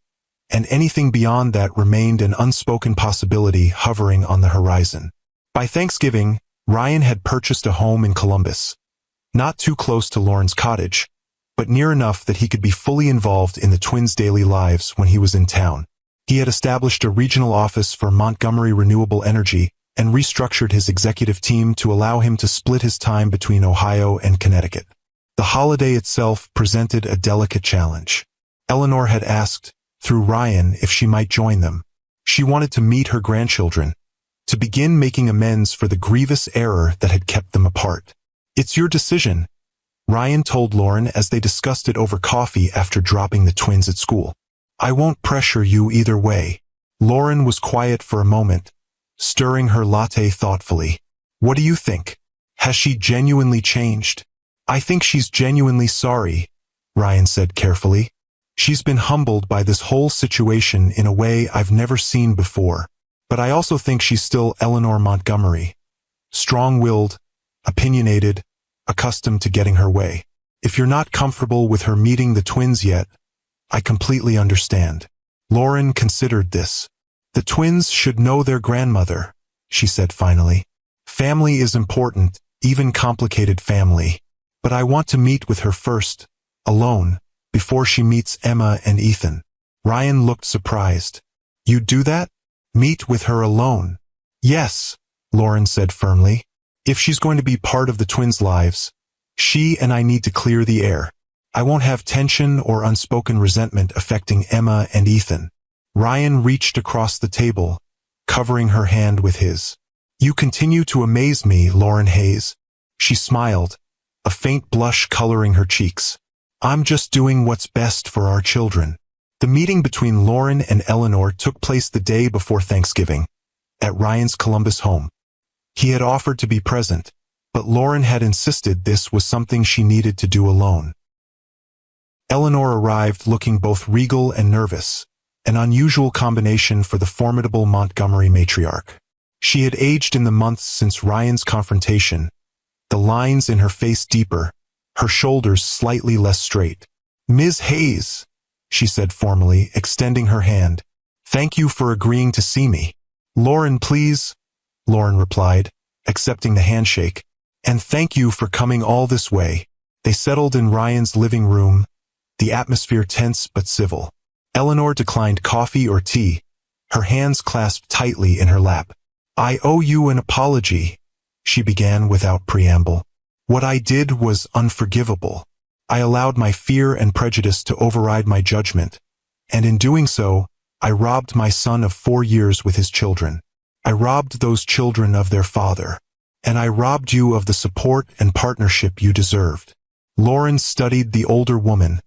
and anything beyond that remained an unspoken possibility hovering on the horizon. By Thanksgiving, Ryan had purchased a home in Columbus, not too close to Lauren's cottage, but near enough that he could be fully involved in the twins' daily lives when he was in town. He had established a regional office for Montgomery Renewable Energy and restructured his executive team to allow him to split his time between Ohio and Connecticut. The holiday itself presented a delicate challenge. Eleanor had asked, through Ryan, if she might join them. She wanted to meet her grandchildren, to begin making amends for the grievous error that had kept them apart. "It's your decision," Ryan told Lauren as they discussed it over coffee after dropping the twins at school. "I won't pressure you either way." Lauren was quiet for a moment, stirring her latte thoughtfully. "What do you think? Has she genuinely changed?" "I think she's genuinely sorry," Ryan said carefully. "She's been humbled by this whole situation in a way I've never seen before. But I also think she's still Eleanor Montgomery. Strong-willed, opinionated, accustomed to getting her way. If you're not comfortable with her meeting the twins yet, I completely understand." Lauren considered this. "The twins should know their grandmother," she said finally. "Family is important, even complicated family. But I want to meet with her first, alone, before she meets Emma and Ethan." Ryan looked surprised. "You'd do that? Meet with her alone?" "Yes," Lauren said firmly. "If she's going to be part of the twins' lives, she and I need to clear the air. I won't have tension or unspoken resentment affecting Emma and Ethan." Ryan reached across the table, covering her hand with his. "You continue to amaze me, Lauren Hayes." She smiled, a faint blush coloring her cheeks. "I'm just doing what's best for our children." The meeting between Lauren and Eleanor took place the day before Thanksgiving, at Ryan's Columbus home. He had offered to be present, but Lauren had insisted this was something she needed to do alone. Eleanor arrived looking both regal and nervous, an unusual combination for the formidable Montgomery matriarch. She had aged in the months since Ryan's confrontation, the lines in her face deeper, her shoulders slightly less straight. "Ms. Hayes," she said formally, extending her hand. "Thank you for agreeing to see me." "Lauren, please," Lauren replied, accepting the handshake. "And thank you for coming all this way." They settled in Ryan's living room, the atmosphere tense but civil. Eleanor declined coffee or tea, her hands clasped tightly in her lap. "I owe you an apology," she began without preamble. "What I did was unforgivable. I allowed my fear and prejudice to override my judgment, and in doing so, I robbed my son of 4 years with his children. I robbed those children of their father, and I robbed you of the support and partnership you deserved." Lauren studied the older woman,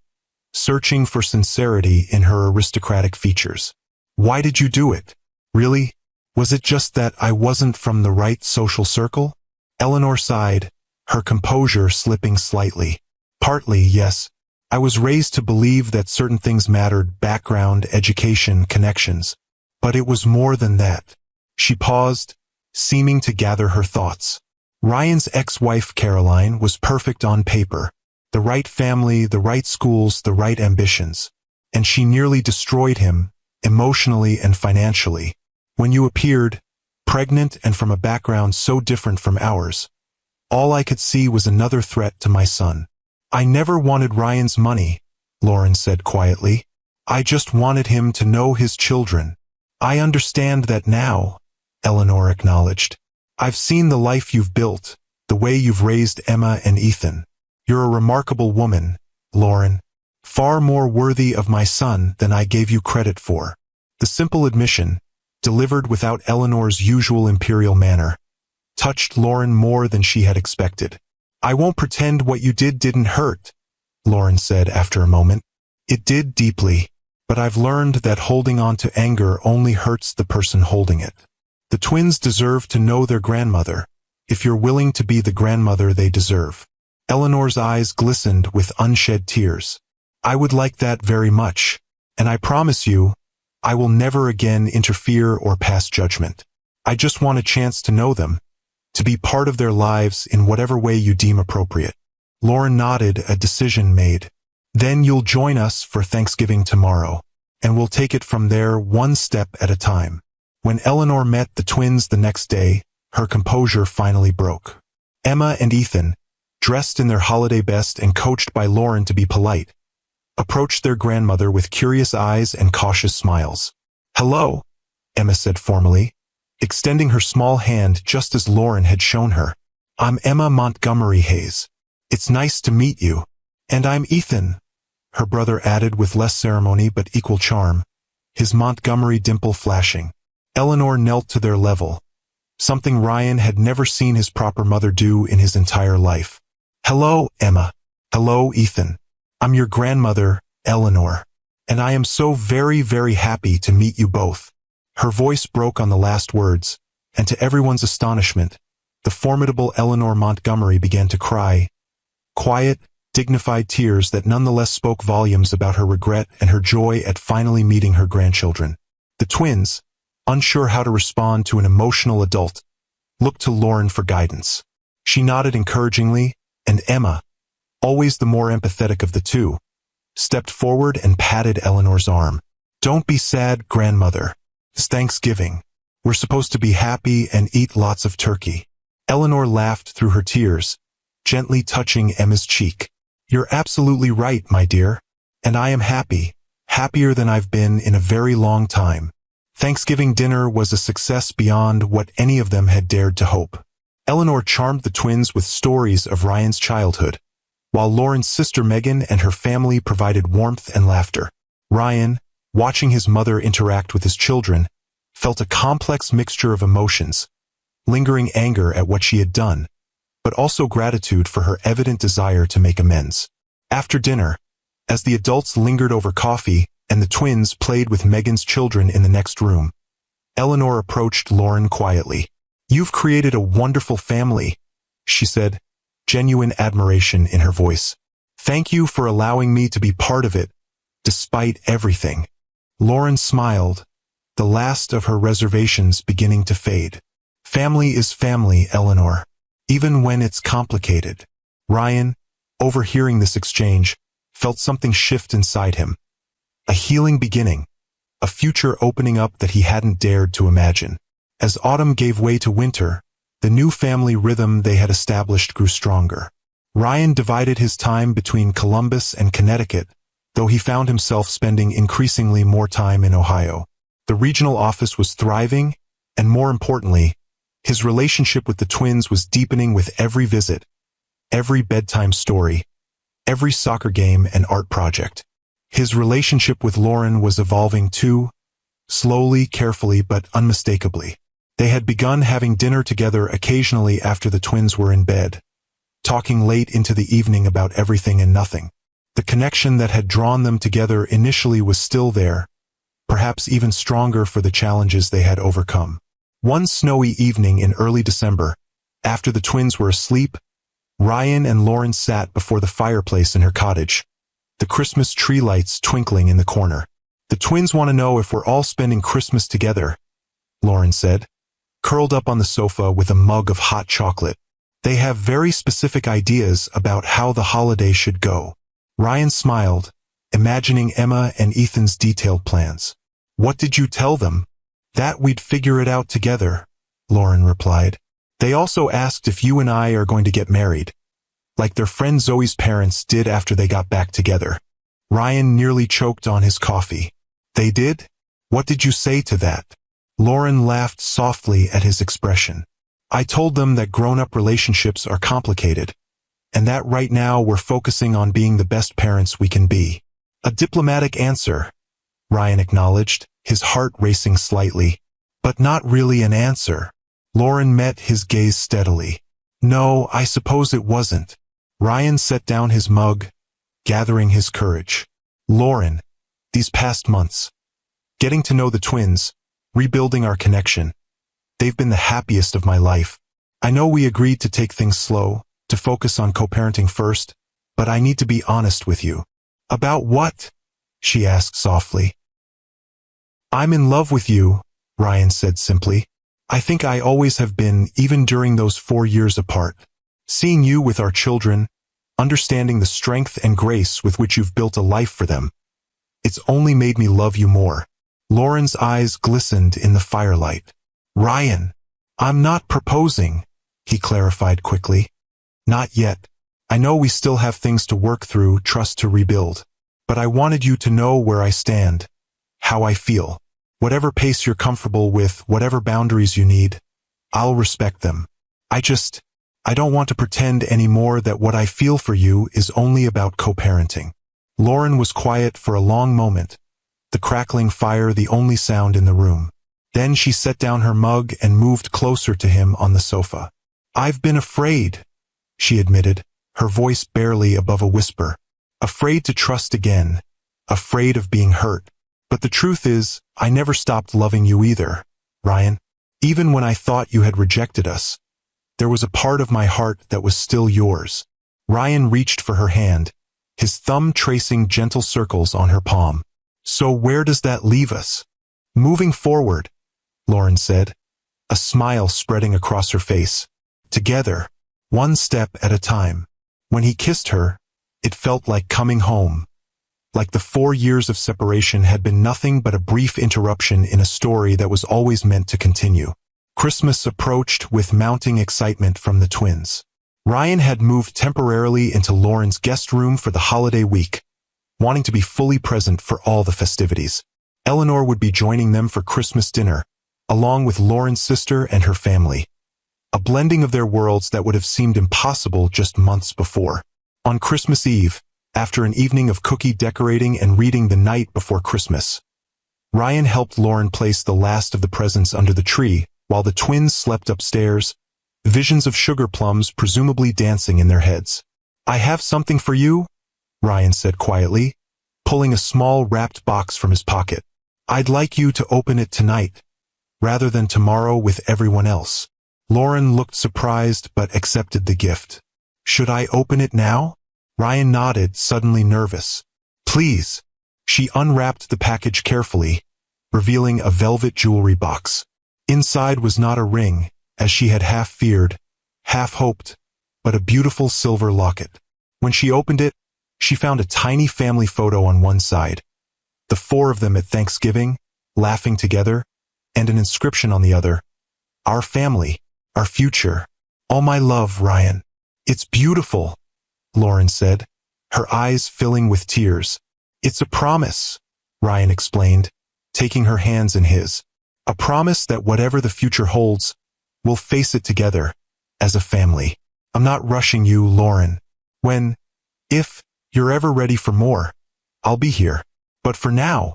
searching for sincerity in her aristocratic features. "Why did you do it? Really? Was it just that I wasn't from the right social circle?" Eleanor sighed, her composure slipping slightly. "Partly, yes. I was raised to believe that certain things mattered: background, education, connections. But it was more than that." She paused, seeming to gather her thoughts. Ryan's ex-wife Caroline was perfect on paper. The right family, the right schools, the right ambitions. And she nearly destroyed him, emotionally and financially. When you appeared, pregnant and from a background so different from ours, all I could see was another threat to my son. "I never wanted Ryan's money," Lauren said quietly. "I just wanted him to know his children." "I understand that now," Eleanor acknowledged. "I've seen the life you've built, the way you've raised Emma and Ethan. You're a remarkable woman, Lauren. Far more worthy of my son than I gave you credit for." The simple admission, delivered without Eleanor's usual imperial manner, touched Lauren more than she had expected. I won't pretend what you did didn't hurt, Lauren said after a moment. It did deeply, but I've learned that holding on to anger only hurts the person holding it. The twins deserve to know their grandmother, if you're willing to be the grandmother they deserve. Eleanor's eyes glistened with unshed tears. I would like that very much, and I promise you, I will never again interfere or pass judgment. I just want a chance to know them, to be part of their lives in whatever way you deem appropriate. Lauren nodded, a decision made. Then you'll join us for Thanksgiving tomorrow, and we'll take it from there one step at a time. When Eleanor met the twins the next day, her composure finally broke. Emma and Ethan, dressed in their holiday best and coached by Lauren to be polite, approached their grandmother with curious eyes and cautious smiles. Hello, Emma said formally, extending her small hand just as Lauren had shown her. I'm Emma Montgomery Hayes. It's nice to meet you. And I'm Ethan, her brother added with less ceremony but equal charm, his Montgomery dimple flashing. Eleanor knelt to their level, something Ryan had never seen his proper mother do in his entire life. Hello, Emma. Hello, Ethan. I'm your grandmother, Eleanor, and I am so very, very happy to meet you both. Her voice broke on the last words, and to everyone's astonishment, the formidable Eleanor Montgomery began to cry. Quiet, dignified tears that nonetheless spoke volumes about her regret and her joy at finally meeting her grandchildren. The twins, unsure how to respond to an emotional adult, looked to Lauren for guidance. She nodded encouragingly, and Emma, always the more empathetic of the two, stepped forward and patted Eleanor's arm. Don't be sad, grandmother. It's Thanksgiving. We're supposed to be happy and eat lots of turkey. Eleanor laughed through her tears, gently touching Emma's cheek. You're absolutely right, my dear. And I am happy, happier than I've been in a very long time. Thanksgiving dinner was a success beyond what any of them had dared to hope. Eleanor charmed the twins with stories of Ryan's childhood, while Lauren's sister Megan and her family provided warmth and laughter. Ryan, watching his mother interact with his children, felt a complex mixture of emotions, lingering anger at what she had done, but also gratitude for her evident desire to make amends. After dinner, as the adults lingered over coffee and the twins played with Megan's children in the next room, Eleanor approached Lauren quietly. You've created a wonderful family, she said, genuine admiration in her voice. Thank you for allowing me to be part of it, despite everything. Lauren smiled, the last of her reservations beginning to fade. Family is family, Eleanor, even when it's complicated. Ryan, overhearing this exchange, felt something shift inside him. A healing beginning, a future opening up that he hadn't dared to imagine. As autumn gave way to winter, the new family rhythm they had established grew stronger. Ryan divided his time between Columbus and Connecticut, though he found himself spending increasingly more time in Ohio. The regional office was thriving, and more importantly, his relationship with the twins was deepening with every visit, every bedtime story, every soccer game and art project. His relationship with Lauren was evolving too, slowly, carefully, but unmistakably. They had begun having dinner together occasionally after the twins were in bed, talking late into the evening about everything and nothing. The connection that had drawn them together initially was still there, perhaps even stronger for the challenges they had overcome. One snowy evening in early December, after the twins were asleep, Ryan and Lauren sat before the fireplace in her cottage, the Christmas tree lights twinkling in the corner. The twins want to know if we're all spending Christmas together, Lauren said, curled up on the sofa with a mug of hot chocolate. They have very specific ideas about how the holiday should go. Ryan smiled, imagining Emma and Ethan's detailed plans. What did you tell them? That we'd figure it out together, Lauren replied. They also asked if you and I are going to get married, like their friend Zoe's parents did after they got back together. Ryan nearly choked on his coffee. They did? What did you say to that? Lauren laughed softly at his expression. I told them that grown-up relationships are complicated, and that right now we're focusing on being the best parents we can be. A diplomatic answer, Ryan acknowledged, his heart racing slightly. But not really an answer. Lauren met his gaze steadily. No, I suppose it wasn't. Ryan set down his mug, gathering his courage. Lauren, these past months, getting to know the twins, rebuilding our connection, they've been the happiest of my life. I know we agreed to take things slow, to focus on co-parenting first, but I need to be honest with you. About what? She asked softly. I'm in love with you, Ryan said simply. I think I always have been, even during those 4 years apart. Seeing you with our children, understanding the strength and grace with which you've built a life for them, it's only made me love you more. Lauren's eyes glistened in the firelight. Ryan, I'm not proposing, he clarified quickly. Not yet. I know we still have things to work through, trust to rebuild. But I wanted you to know where I stand, how I feel. Whatever pace you're comfortable with, whatever boundaries you need, I'll respect them. I don't want to pretend anymore that what I feel for you is only about co-parenting. Lauren was quiet for a long moment, the crackling fire the only sound in the room. Then she set down her mug and moved closer to him on the sofa. I've been afraid, she admitted, her voice barely above a whisper. Afraid to trust again, afraid of being hurt. But the truth is, I never stopped loving you either, Ryan. Even when I thought you had rejected us, there was a part of my heart that was still yours. Ryan reached for her hand, his thumb tracing gentle circles on her palm. So where does that leave us? Moving forward, Lauren said, a smile spreading across her face. Together, one step at a time. When he kissed her, it felt like coming home. Like the 4 years of separation had been nothing but a brief interruption in a story that was always meant to continue. Christmas approached with mounting excitement from the twins. Ryan had moved temporarily into Lauren's guest room for the holiday week, wanting to be fully present for all the festivities. Eleanor would be joining them for Christmas dinner, along with Lauren's sister and her family. A blending of their worlds that would have seemed impossible just months before. On Christmas Eve, after an evening of cookie decorating and reading The Night Before Christmas, Ryan helped Lauren place the last of the presents under the tree, while the twins slept upstairs, visions of sugar plums presumably dancing in their heads. I have something for you, Ryan said quietly, pulling a small wrapped box from his pocket. I'd like you to open it tonight, rather than tomorrow with everyone else. Lauren looked surprised but accepted the gift. Should I open it now? Ryan nodded, suddenly nervous. Please. She unwrapped the package carefully, revealing a velvet jewelry box. Inside was not a ring, as she had half feared, half hoped, but a beautiful silver locket. When she opened it, she found a tiny family photo on one side, the 4 of them at Thanksgiving, laughing together, and an inscription on the other. Our family, our future. All my love, Ryan. It's beautiful, Lauren said, her eyes filling with tears. It's a promise, Ryan explained, taking her hands in his. A promise that whatever the future holds, we'll face it together, as a family. I'm not rushing you, Lauren. If you're ever ready for more, I'll be here. But for now,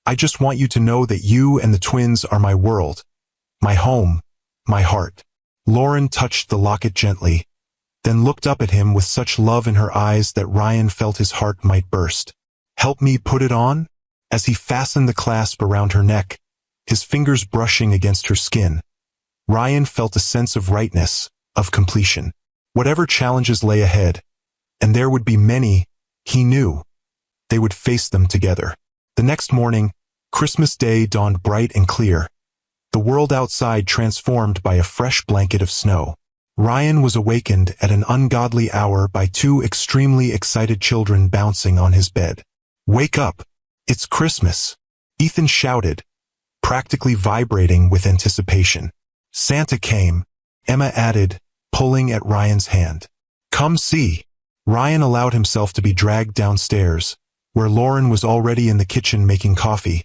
I just want you to know that you and the twins are my world, my home, my heart. Lauren touched the locket gently, then looked up at him with such love in her eyes that Ryan felt his heart might burst. Help me put it on? As he fastened the clasp around her neck, his fingers brushing against her skin, Ryan felt a sense of rightness, of completion. Whatever challenges lay ahead, and there would be many, he knew, they would face them together. The next morning, Christmas Day dawned bright and clear, the world outside transformed by a fresh blanket of snow. Ryan was awakened at an ungodly hour by 2 extremely excited children bouncing on his bed. Wake up! It's Christmas! Ethan shouted, practically vibrating with anticipation. Santa came, Emma added, pulling at Ryan's hand. Come see. Ryan allowed himself to be dragged downstairs, where Lauren was already in the kitchen making coffee,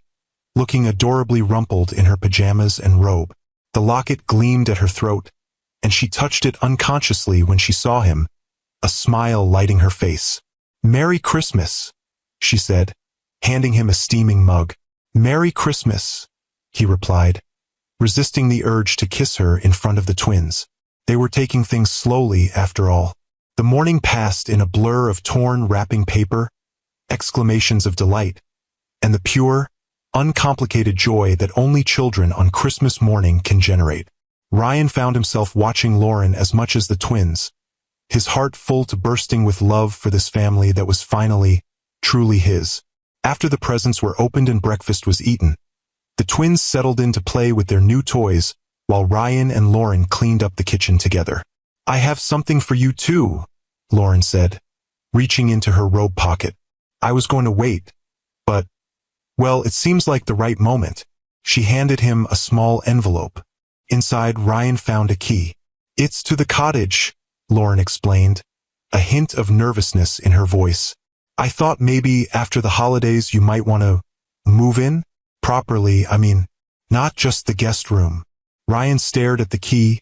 looking adorably rumpled in her pajamas and robe. The locket gleamed at her throat, and she touched it unconsciously when she saw him, a smile lighting her face. Merry Christmas, she said, handing him a steaming mug. Merry Christmas, he replied, resisting the urge to kiss her in front of the twins. They were taking things slowly, after all. The morning passed in a blur of torn wrapping paper, exclamations of delight, and the pure, uncomplicated joy that only children on Christmas morning can generate. Ryan found himself watching Lauren as much as the twins, his heart full to bursting with love for this family that was finally, truly his. After the presents were opened and breakfast was eaten, the twins settled in to play with their new toys while Ryan and Lauren cleaned up the kitchen together. "I have something for you too," Lauren said, reaching into her robe pocket. "I was going to wait, but, well, it seems like the right moment." She handed him a small envelope. Inside, Ryan found a key. "It's to the cottage," Lauren explained, a hint of nervousness in her voice. "I thought maybe after the holidays you might want to move in? Properly, I mean, not just the guest room." Ryan stared at the key,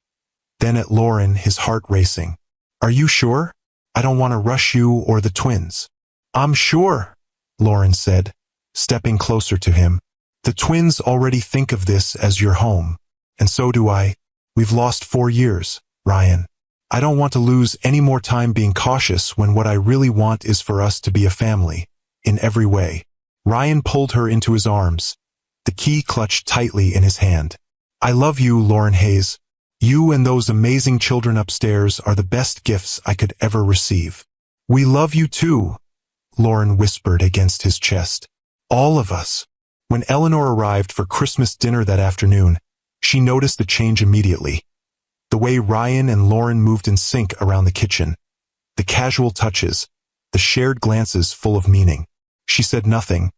then at Lauren, his heart racing. "Are you sure? I don't want to rush you or the twins." "I'm sure," Lauren said, stepping closer to him. "The twins already think of this as your home, and so do I. We've lost 4 years, Ryan. I don't want to lose any more time being cautious when what I really want is for us to be a family, in every way." Ryan pulled her into his arms, the key clutched tightly in his hand. "I love you, Lauren Hayes. You and those amazing children upstairs are the best gifts I could ever receive." "We love you too," Lauren whispered against his chest. "All of us." When Eleanor arrived for Christmas dinner that afternoon, she noticed the change immediately. The way Ryan and Lauren moved in sync around the kitchen, the casual touches, the shared glances full of meaning. She said nothing,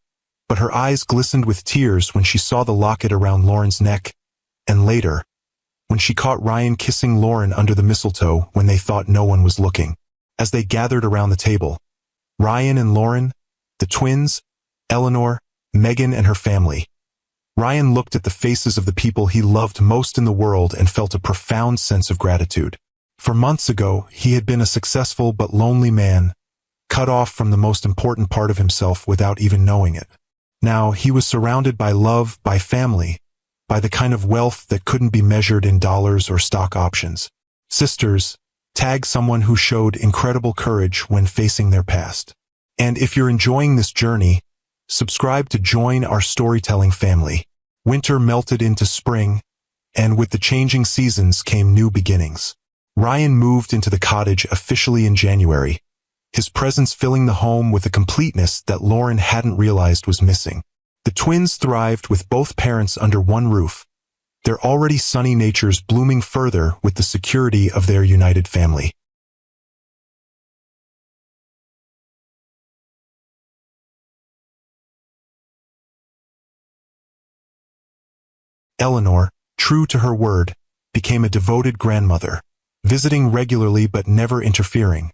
but her eyes glistened with tears when she saw the locket around Lauren's neck, and later, when she caught Ryan kissing Lauren under the mistletoe when they thought no one was looking. As they gathered around the table, Ryan and Lauren, the twins, Eleanor, Megan and her family. Ryan looked at the faces of the people he loved most in the world and felt a profound sense of gratitude. For months ago, he had been a successful but lonely man, cut off from the most important part of himself without even knowing it. Now he was surrounded by love, by family, by the kind of wealth that couldn't be measured in dollars or stock options. Sisters, tag someone who showed incredible courage when facing their past. And if you're enjoying this journey, subscribe to join our storytelling family. Winter melted into spring, and with the changing seasons came new beginnings. Ryan moved into the cottage officially in January, his presence filling the home with a completeness that Lauren hadn't realized was missing. The twins thrived with both parents under one roof, their already sunny natures blooming further with the security of their united family. Eleanor, true to her word, became a devoted grandmother, visiting regularly but never interfering,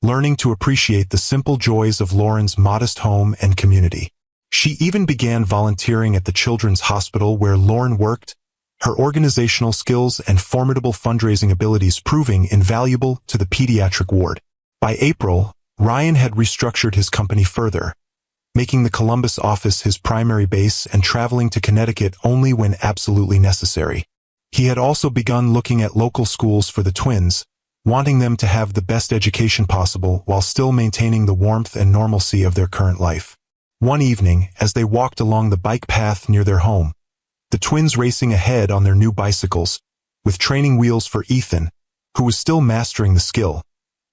learning to appreciate the simple joys of Lauren's modest home and community. She even began volunteering at the children's hospital where Lauren worked, her organizational skills and formidable fundraising abilities proving invaluable to the pediatric ward. By April, Ryan had restructured his company further, making the Columbus office his primary base and traveling to Connecticut only when absolutely necessary. He had also begun looking at local schools for the twins, wanting them to have the best education possible while still maintaining the warmth and normalcy of their current life. One evening, as they walked along the bike path near their home, the twins racing ahead on their new bicycles, with training wheels for Ethan, who was still mastering the skill,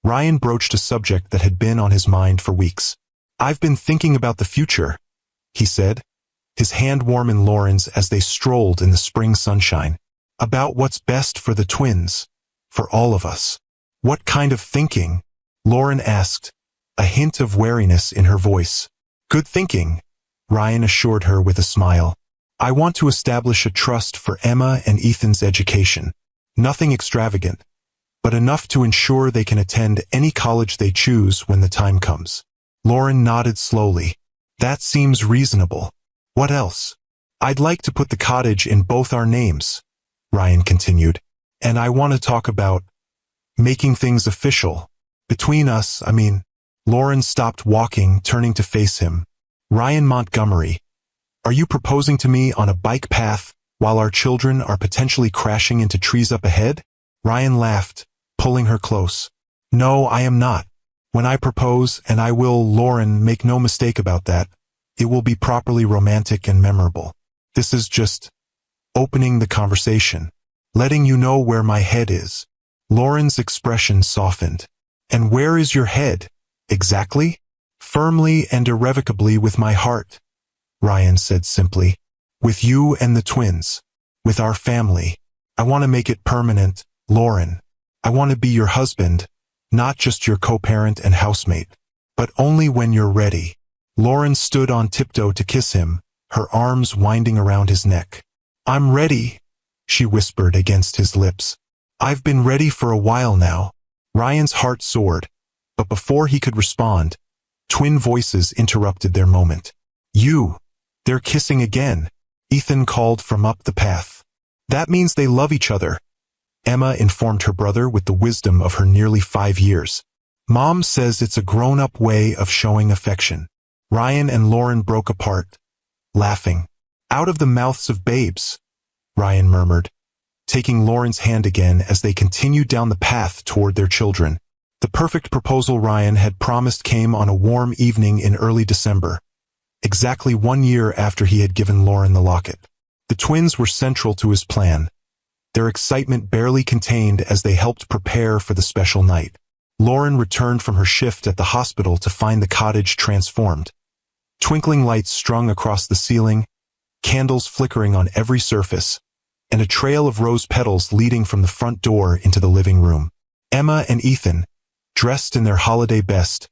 Ryan broached a subject that had been on his mind for weeks. "I've been thinking about the future," he said, his hand warm in Lauren's as they strolled in the spring sunshine. "About what's best for the twins, for all of us." "What kind of thinking?" Lauren asked, a hint of wariness in her voice. "Good thinking," Ryan assured her with a smile. "I want to establish a trust for Emma and Ethan's education. Nothing extravagant, but enough to ensure they can attend any college they choose when the time comes." Lauren nodded slowly. "That seems reasonable. What else?" "I'd like to put the cottage in both our names," Ryan continued. "And I want to talk about making things official. Between us, I mean." Lauren stopped walking, turning to face him. "Ryan Montgomery, are you proposing to me on a bike path while our children are potentially crashing into trees up ahead?" Ryan laughed, pulling her close. No, I am not. When I propose, and I will, Lauren, make no mistake about that, it will be properly romantic and memorable. This is just opening the conversation, letting you know where my head is. Lauren's expression softened. And where is your head, exactly? Firmly and irrevocably with my heart, Ryan said simply. With you and the twins. With our family. I want to make it permanent, Lauren. I want to be your husband, not just your co-parent and housemate. But only when you're ready. Lauren stood on tiptoe to kiss him, her arms winding around his neck. I'm ready, she whispered against his lips. I've been ready for a while now. Ryan's heart soared, but before he could respond, twin voices interrupted their moment. They're kissing again, Ethan called from up the path. That means they love each other, Emma informed her brother with the wisdom of her nearly 5 years. Mom says it's a grown-up way of showing affection. Ryan and Lauren broke apart, laughing. Out of the mouths of babes, Ryan murmured, taking Lauren's hand again as they continued down the path toward their children. The perfect proposal Ryan had promised came on a warm evening in early December, exactly 1 year after he had given Lauren the locket. The twins were central to his plan, their excitement barely contained as they helped prepare for the special night. Lauren returned from her shift at the hospital to find the cottage transformed. Twinkling lights strung across the ceiling, candles flickering on every surface, and a trail of rose petals leading from the front door into the living room. Emma and Ethan, dressed in their holiday best,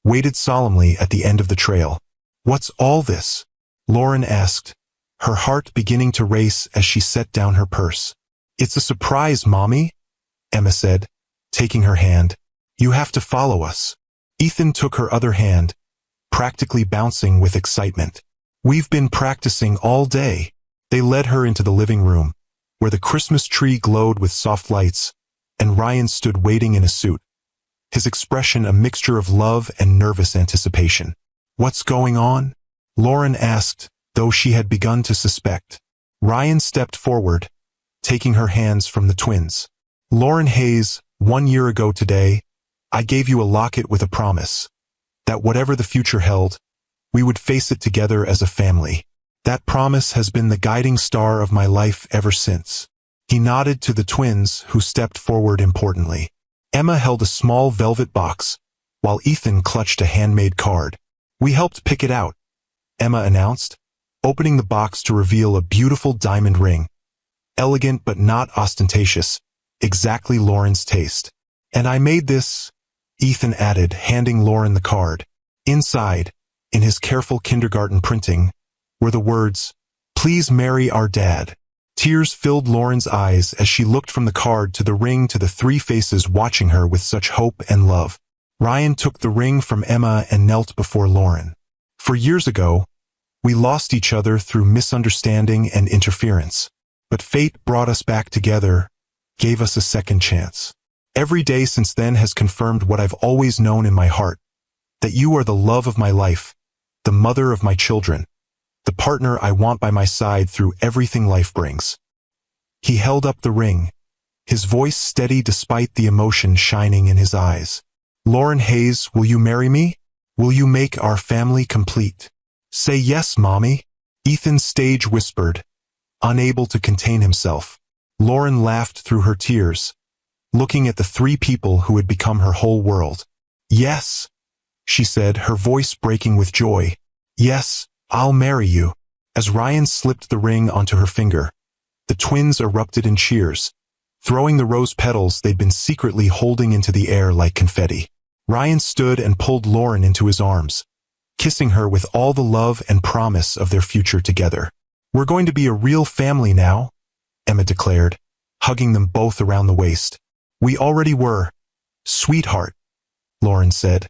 waited solemnly at the end of the trail. What's all this? Lauren asked, her heart beginning to race as she set down her purse. It's a surprise, Mommy, Emma said, taking her hand. You have to follow us. Ethan took her other hand, practically bouncing with excitement. We've been practicing all day. They led her into the living room, where the Christmas tree glowed with soft lights, and Ryan stood waiting in a suit, his expression a mixture of love and nervous anticipation. What's going on? Lauren asked, though she had begun to suspect. Ryan stepped forward, taking her hands from the twins. Lauren Hayes, 1 year ago today, I gave you a locket with a promise that whatever the future held, we would face it together as a family. That promise has been the guiding star of my life ever since. He nodded to the twins, who stepped forward importantly. Emma held a small velvet box, while Ethan clutched a handmade card. We helped pick it out, Emma announced, opening the box to reveal a beautiful diamond ring. Elegant but not ostentatious, exactly Lauren's taste. And I made this, Ethan added, handing Lauren the card. Inside, in his careful kindergarten printing, were the words, "Please marry our dad." Tears filled Lauren's eyes as she looked from the card to the ring to the 3 faces watching her with such hope and love. Ryan took the ring from Emma and knelt before Lauren. For years ago, we lost each other through misunderstanding and interference. But fate brought us back together, gave us a second chance. Every day since then has confirmed what I've always known in my heart, that you are the love of my life, the mother of my children, the partner I want by my side through everything life brings. He held up the ring, his voice steady despite the emotion shining in his eyes. Lauren Hayes, will you marry me? Will you make our family complete? Say yes, Mommy, Ethan stage whispered, unable to contain himself. Lauren laughed through her tears, looking at the 3 people who had become her whole world. Yes, she said, her voice breaking with joy. Yes, I'll marry you. As Ryan slipped the ring onto her finger, the twins erupted in cheers, throwing the rose petals they'd been secretly holding into the air like confetti. Ryan stood and pulled Lauren into his arms, kissing her with all the love and promise of their future together. We're going to be a real family now, Emma declared, hugging them both around the waist. We already were, sweetheart, Lauren said,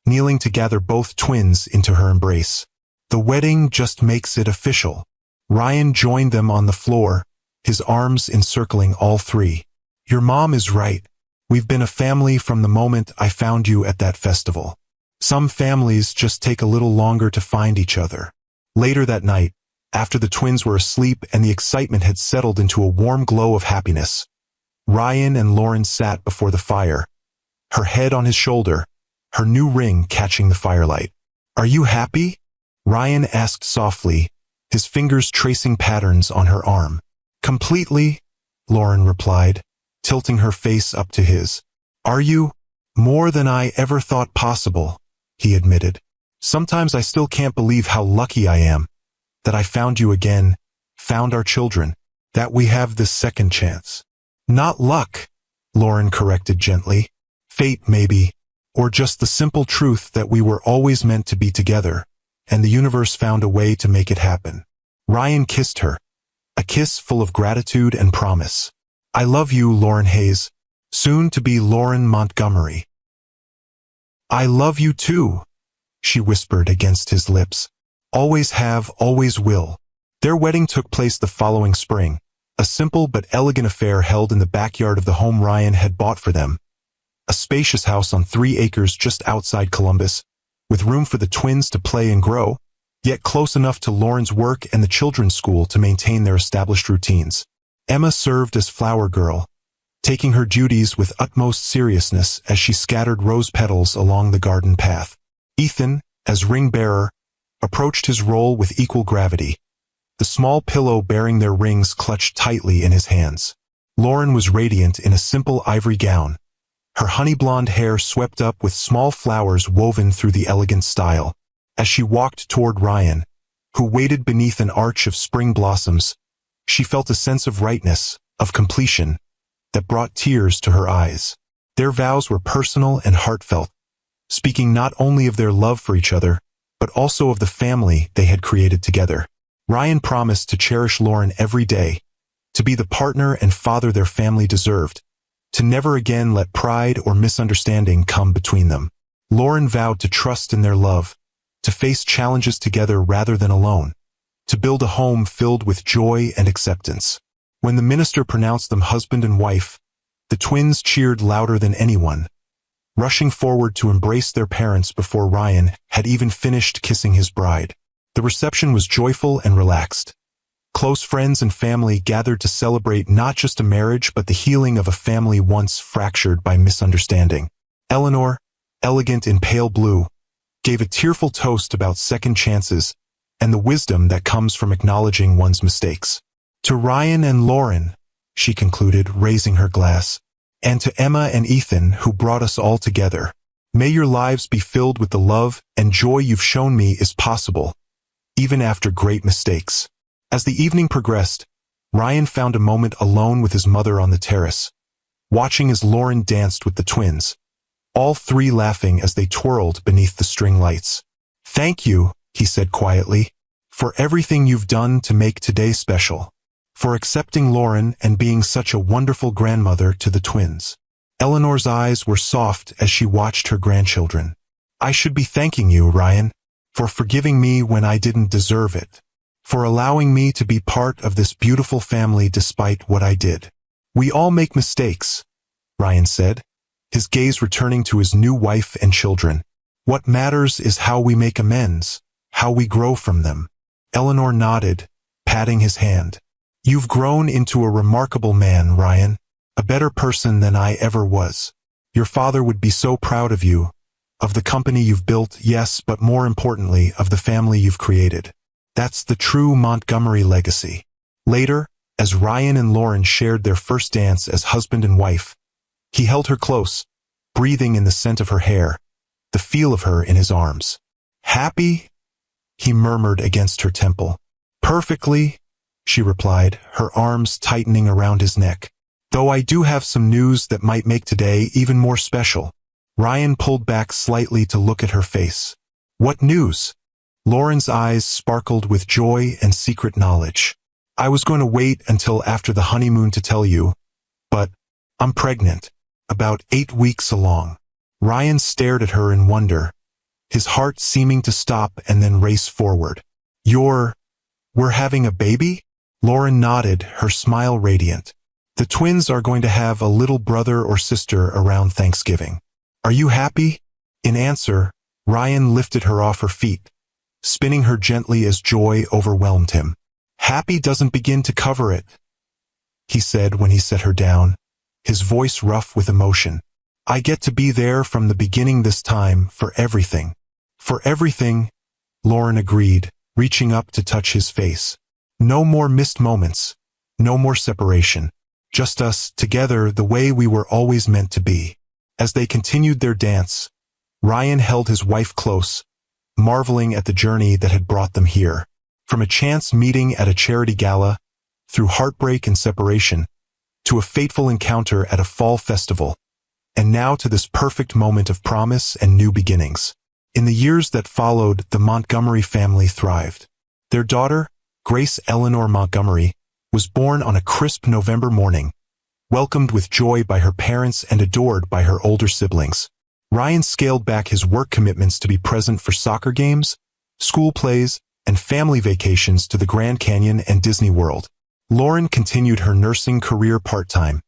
kneeling to gather both twins into her embrace. The wedding just makes it official. Ryan joined them on the floor, his arms encircling all 3. Your mom is right. We've been a family from the moment I found you at that festival. Some families just take a little longer to find each other. Later that night, after the twins were asleep and the excitement had settled into a warm glow of happiness, Ryan and Lauren sat before the fire, her head on his shoulder, her new ring catching the firelight. "Are you happy?" Ryan asked softly, his fingers tracing patterns on her arm. "Completely," Lauren replied, tilting her face up to his. "Are you?" "More than I ever thought possible," he admitted. "Sometimes I still can't believe how lucky I am, that I found you again, found our children, that we have this second chance." "Not luck," Lauren corrected gently. "Fate, maybe, or just the simple truth that we were always meant to be together, and the universe found a way to make it happen." Ryan kissed her, a kiss full of gratitude and promise. "I love you, Lauren Hayes, soon to be Lauren Montgomery." "I love you too," she whispered against his lips. "Always have, always will." Their wedding took place the following spring, a simple but elegant affair held in the backyard of the home Ryan had bought for them. A spacious house on 3 acres just outside Columbus, with room for the twins to play and grow, yet close enough to Lauren's work and the children's school to maintain their established routines. Emma served as flower girl, taking her duties with utmost seriousness as she scattered rose petals along the garden path. Ethan, as ring bearer, approached his role with equal gravity, the small pillow bearing their rings clutched tightly in his hands. Lauren was radiant in a simple ivory gown, her honey blonde hair swept up with small flowers woven through the elegant style. As she walked toward Ryan, who waited beneath an arch of spring blossoms, she felt a sense of rightness, of completion, that brought tears to her eyes. Their vows were personal and heartfelt, speaking not only of their love for each other, but also of the family they had created together. Ryan promised to cherish Lauren every day, to be the partner and father their family deserved, to never again let pride or misunderstanding come between them. Lauren vowed to trust in their love, to face challenges together rather than alone, to build a home filled with joy and acceptance. When the minister pronounced them husband and wife, the twins cheered louder than anyone, rushing forward to embrace their parents before Ryan had even finished kissing his bride. The reception was joyful and relaxed. Close friends and family gathered to celebrate not just a marriage but the healing of a family once fractured by misunderstanding. Eleanor, elegant in pale blue, gave a tearful toast about second chances and the wisdom that comes from acknowledging one's mistakes. "To Ryan and Lauren," she concluded, raising her glass, "and to Emma and Ethan who brought us all together. May your lives be filled with the love and joy you've shown me is possible, even after great mistakes." As the evening progressed, Ryan found a moment alone with his mother on the terrace, watching as Lauren danced with the twins, all 3 laughing as they twirled beneath the string lights. "Thank you," he said quietly, "for everything you've done to make today special, for accepting Lauren and being such a wonderful grandmother to the twins." Eleanor's eyes were soft as she watched her grandchildren. "I should be thanking you, Ryan, for forgiving me when I didn't deserve it, for allowing me to be part of this beautiful family despite what I did." "We all make mistakes," Ryan said, his gaze returning to his new wife and children. "What matters is how we make amends, how we grow from them." Eleanor nodded, patting his hand. "You've grown into a remarkable man, Ryan, a better person than I ever was. Your father would be so proud of you, of the company you've built, yes, but more importantly, of the family you've created. That's the true Montgomery legacy." Later, as Ryan and Lauren shared their first dance as husband and wife, he held her close, breathing in the scent of her hair, the feel of her in his arms. "Happy?" he murmured against her temple. "Perfectly," she replied, her arms tightening around his neck. "Though I do have some news that might make today even more special." Ryan pulled back slightly to look at her face. "What news?" Lauren's eyes sparkled with joy and secret knowledge. "I was going to wait until after the honeymoon to tell you, but I'm pregnant, about 8 weeks along." Ryan stared at her in wonder, his heart seeming to stop and then race forward. We're having a baby?" Lauren nodded, her smile radiant. "The twins are going to have a little brother or sister around Thanksgiving. Are you happy?" In answer, Ryan lifted her off her feet, spinning her gently as joy overwhelmed him. "Happy doesn't begin to cover it," he said when he set her down. his voice rough with emotion. "I get to be there from the beginning this time, for everything." "For everything," Lauren agreed, reaching up to touch his face. "No more missed moments. No more separation. Just us, together the way we were always meant to be." As they continued their dance, Ryan held his wife close, marveling at the journey that had brought them here. From a chance meeting at a charity gala, through heartbreak and separation, to a fateful encounter at a fall festival, and now to this perfect moment of promise and new beginnings. In the years that followed, the Montgomery family thrived. Their daughter, Grace Eleanor Montgomery, was born on a crisp November morning, welcomed with joy by her parents and adored by her older siblings. Ryan scaled back his work commitments to be present for soccer games, school plays, and family vacations to the Grand Canyon and Disney World. Lauren continued her nursing career part-time,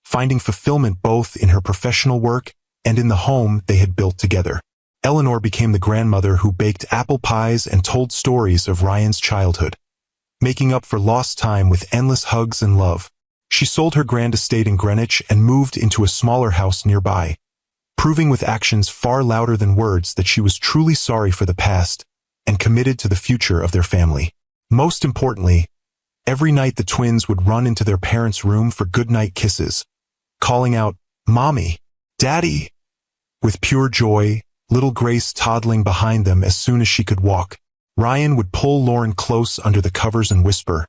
finding fulfillment both in her professional work and in the home they had built together. Eleanor became the grandmother who baked apple pies and told stories of Ryan's childhood, making up for lost time with endless hugs and love. She sold her grand estate in Greenwich and moved into a smaller house nearby, proving with actions far louder than words that she was truly sorry for the past and committed to the future of their family. Most importantly, every night the twins would run into their parents' room for goodnight kisses, calling out, "Mommy, Daddy," with pure joy, little Grace toddling behind them as soon as she could walk. Ryan would pull Lauren close under the covers and whisper,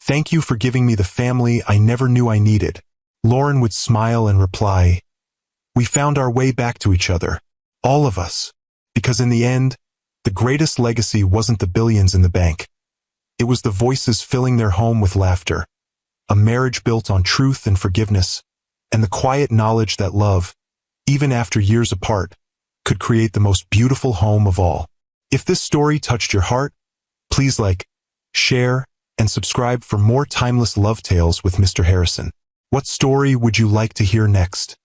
"Thank you for giving me the family I never knew I needed." Lauren would smile and reply, "We found our way back to each other, all of us," because in the end, the greatest legacy wasn't the billions in the bank. It was the voices filling their home with laughter, a marriage built on truth and forgiveness, and the quiet knowledge that love, even after years apart, could create the most beautiful home of all. If this story touched your heart, please like, share, and subscribe for more timeless love tales with Mr. Harrison. What story would you like to hear next?